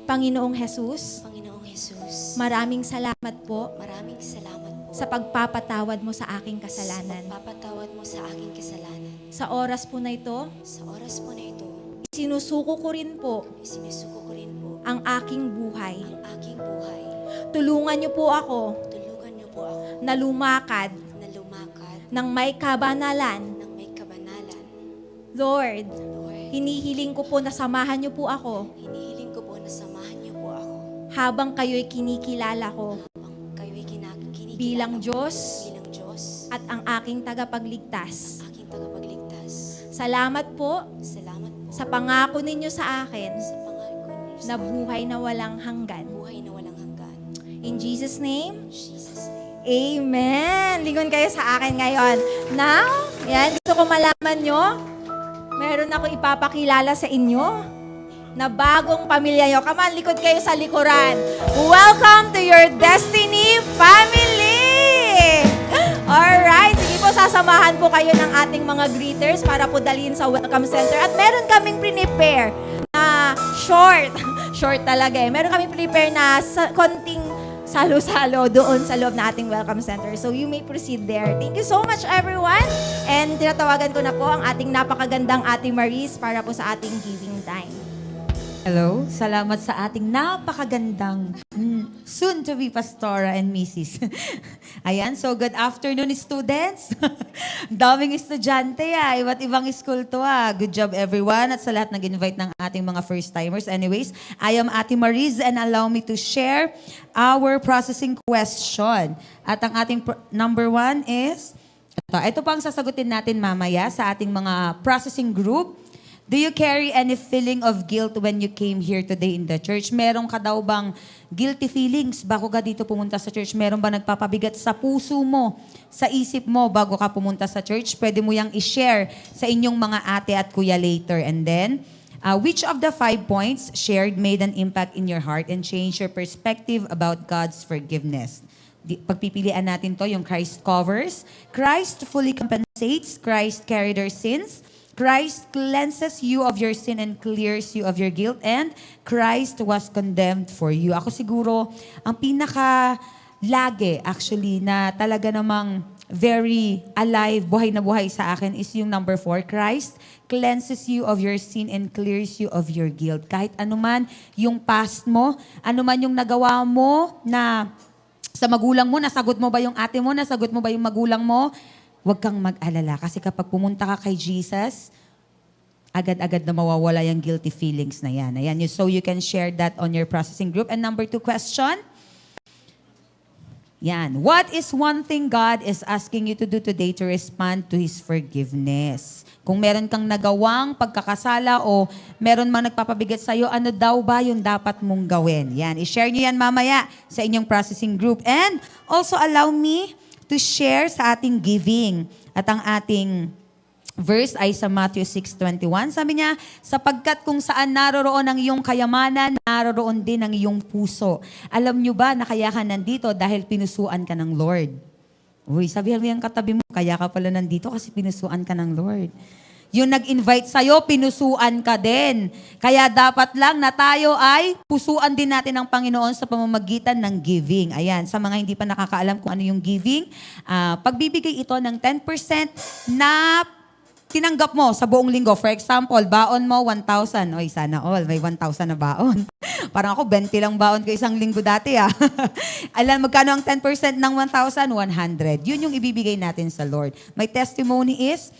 Panginoong Jesus, Panginoong Jesus, maraming salamat po maraming salamat po sa pagpapatawad mo sa aking kasalanan. pagpapatawad mo sa aking kasalanan. Sa oras po na ito, Sa oras po na ito, sinusuko ko rin po isinusuko ko rin po ang aking buhay. ang aking buhay. Tulungan niyo po ako Tulungan niyo po ako na lumakad na lumakad ng may kabanalan. ng may kabanalan. Lord, Lord, hinihiling ko po na samahan niyo po ako hinihiling ko po na samahan niyo po ako habang kayo'y kinikilala ko habang kayo'y kinikilala bilang ko Diyos bilang Diyos at ang aking tagapagligtas. aking tagapagligtas. Salamat po Salamat po sa pangako ninyo sa akin sa pangako niyo na sa buhay na walang hanggan. buhay na walang hanggan. In Jesus' name, In Jesus' name. Amen! Lingon kayo sa akin ngayon. Now, yan, gusto ko malaman nyo, meron ako ipapakilala sa inyo na bagong pamilya nyo. Come on, likod kayo sa likuran. Welcome to your Destiny family! Alright, sige po, sasamahan po kayo ng ating mga greeters para po dalhin sa Welcome Center. At meron kaming prepare na short talaga meron kaming prepare na konting salo-salo doon sa loob na ating Welcome Center. So you may proceed there. Thank you so much everyone. And tinatawagan ko na po ang ating napakagandang Ate Maris para po sa ating giving time. Hello, salamat sa ating napakagandang soon-to-be Pastora and Mrs. Ayan, so good afternoon students. Daming estudyante iba't ibang school to Good job everyone at sa lahat nag-invite ng ating mga first-timers. Anyways, I am Ate Mariz and allow me to share our processing question. At ang ating number 1 is, ito pa ang sasagutin natin mamaya sa ating mga processing group. Do you carry any feeling of guilt when you came here today in the church? Meron ka daw bang guilty feelings bago ka dito pumunta sa church? Meron ba nagpapabigat sa puso mo, sa isip mo bago ka pumunta sa church? Pwede mo yang i-share sa inyong mga ate at kuya later. And then, which of the 5 points shared made an impact in your heart and changed your perspective about God's forgiveness? Pagpipilian natin to, yung Christ covers. Christ fully compensates. Christ carried our sins. Christ cleanses you of your sin and clears you of your guilt, and Christ was condemned for you. Ako siguro, ang pinaka-lagi actually na talaga namang very alive, buhay na buhay sa akin is yung number 4, Christ cleanses you of your sin and clears you of your guilt. Kahit anuman yung past mo, anuman yung nagawa mo na sa magulang mo, nasagot mo ba yung ate mo, nasagot mo ba yung magulang mo, huwag kang mag-alala. Kasi kapag pumunta ka kay Jesus, agad-agad na mawawala yung guilty feelings na yan. Ayan, so you can share that on your processing group. And number 2 question. Yan. What is one thing God is asking you to do today to respond to His forgiveness? Kung meron kang nagawang pagkakasala o meron mang nagpapabigat sa'yo, ano daw ba yung dapat mong gawin? Yan. I-share nyo yan mamaya sa inyong processing group. And also allow me to share sa ating giving at ang ating verse ay sa Matthew 6:21. Sabi niya, sapagkat kung saan naroroon ang iyong kayamanan, naroroon din ang iyong puso. Alam niyo ba na kaya ka nandito dahil pinusuan ka ng Lord? Uy, sabihan mo yung katabi mo, kaya ka pala nandito kasi pinusuan ka ng Lord. Yung nag-invite sa'yo, pinusuan ka din. Kaya dapat lang na tayo ay pusuan din natin ang Panginoon sa pamamagitan ng giving. Ayan, sa mga hindi pa nakakaalam kung ano yung giving, pagbibigay ito ng 10% na tinanggap mo sa buong linggo. For example, baon mo 1,000. Oy, sana all, may 1,000 na baon. Parang ako, 20 lang baon ko isang linggo dati Alam, magkano ang 10% ng 1,000? 100. Yun yung ibibigay natin sa Lord. My testimony is,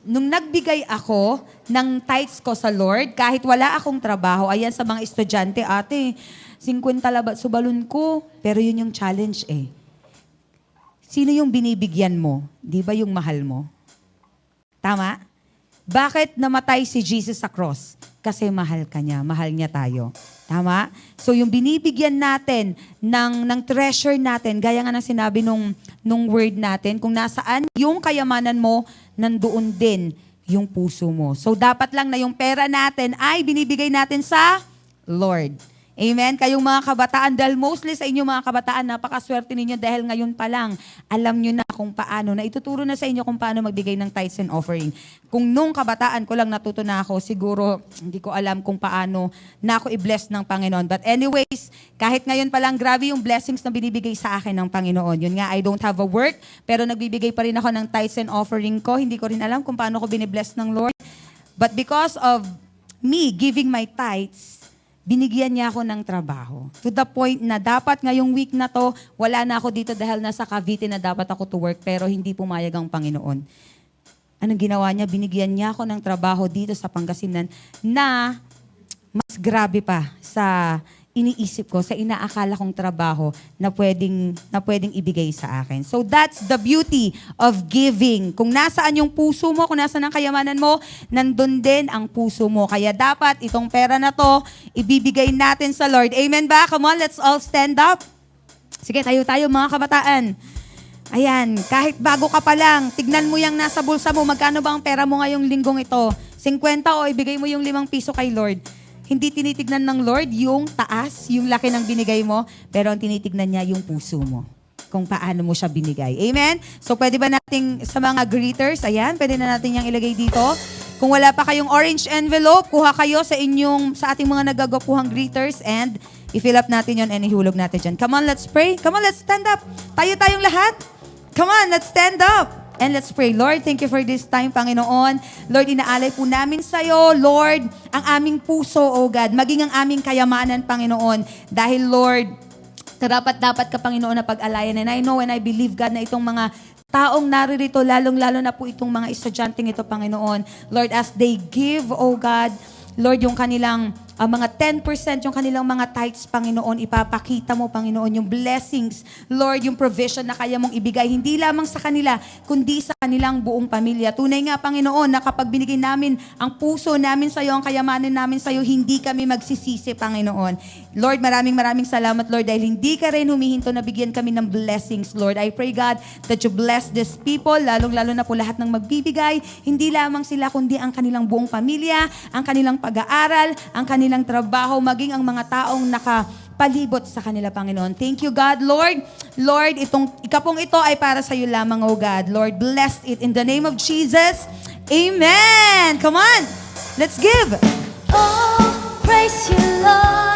nung nagbigay ako ng tithes ko sa Lord, kahit wala akong trabaho, ayan sa mga estudyante, ate, 50 labat subalon ko, pero yun yung challenge Sino yung binibigyan mo? Di ba yung mahal mo? Tama? Bakit namatay si Jesus sa cross? Kasi mahal ka niya, mahal niya tayo. Tama? So yung binibigyan natin ng treasure natin, gaya nga ng sinabi nung word natin, kung nasaan yung kayamanan mo, nandoon din yung puso mo. So dapat lang na yung pera natin ay binibigay natin sa Lord. Amen? Kayong mga kabataan, dahil mostly sa inyo mga kabataan, napakaswerte ninyo dahil ngayon pa lang, alam nyo na kung paano, na ituturo na sa inyo kung paano magbigay ng tithes and offering. Kung nung kabataan ko lang natuto na ako, siguro hindi ko alam kung paano na ako i-bless ng Panginoon. But anyways, kahit ngayon pa lang, grabe yung blessings na binibigay sa akin ng Panginoon. Yun nga, I don't have a work, pero nagbibigay pa rin ako ng tithes and offering ko. Hindi ko rin alam kung paano ko binibless ng Lord. But because of me giving my tithes, binigyan niya ako ng trabaho. To the point na dapat ngayong week na to, wala na ako dito dahil nasa Cavite na dapat ako to work, pero hindi pumayag ang Panginoon. Anong ginawa niya? Binigyan niya ako ng trabaho dito sa Pangasinan na mas grabe pa sa iniisip ko, sa inaakala kong trabaho na pwedeng ibigay sa akin. So that's the beauty of giving. Kung nasaan yung puso mo, kung nasaan ang kayamanan mo, nandun din ang puso mo. Kaya dapat itong pera na to, ibibigay natin sa Lord. Amen ba? Come on, let's all stand up. Sige, tayo mga kabataan. Ayan, kahit bago ka pa lang, tignan mo yung nasa bulsa mo, magkano ba ang pera mo ngayong linggong ito? 50 o ibigay mo yung 5 piso kay Lord. Hindi tinitignan ng Lord yung taas, yung laki ng binigay mo, pero ang tinitignan niya yung puso mo, kung paano mo siya binigay. Amen? So pwede ba nating sa mga greeters, ayan, pwede na natin yung ilagay dito. Kung wala pa kayong orange envelope, kuha kayo sa ating mga nagagapuhang greeters and i-fill up natin yon and ihulog natin dyan. Come on, let's pray. Come on, let's stand up. Tayong lahat. Come on, let's stand up. And let's pray. Lord, thank you for this time, Panginoon. Lord, inaalay po namin sa'yo, Lord, ang aming puso, O God, maging ang aming kayamanan, Panginoon. Dahil, Lord, dapat ka, Panginoon, na pag-alayan. And I know and I believe, God, na itong mga taong naririto, lalong-lalo na po itong mga estudyanteng ito, Panginoon. Lord, as they give, O God, Lord, yung kanilang mga 10%, yung kanilang mga tithes, Panginoon, ipapakita mo, Panginoon, yung blessings, Lord, yung provision na kaya mong ibigay, hindi lamang sa kanila, kundi sa kanilang buong pamilya. Tunay nga, Panginoon, na kapag binigay namin ang puso namin sa iyo, ang kayamanan namin sa iyo, hindi kami magsisisi, Panginoon. Lord, maraming salamat, Lord, dahil hindi ka rin humihinto na bigyan kami ng blessings, Lord. I pray, God, that you bless these people, lalong-lalo na po lahat ng magbibigay, hindi lamang sila, kundi ang kanilang buong pamilya, ang kanilang pag-aaral, ang kanilang trabaho, maging ang mga taong nakapalibot sa kanila, Panginoon. Thank you, God. Lord, itong ikapong ito ay para sa iyo lamang, oh God. Lord, bless it in the name of Jesus. Amen. Come on. Let's give. Oh, praise you, Lord.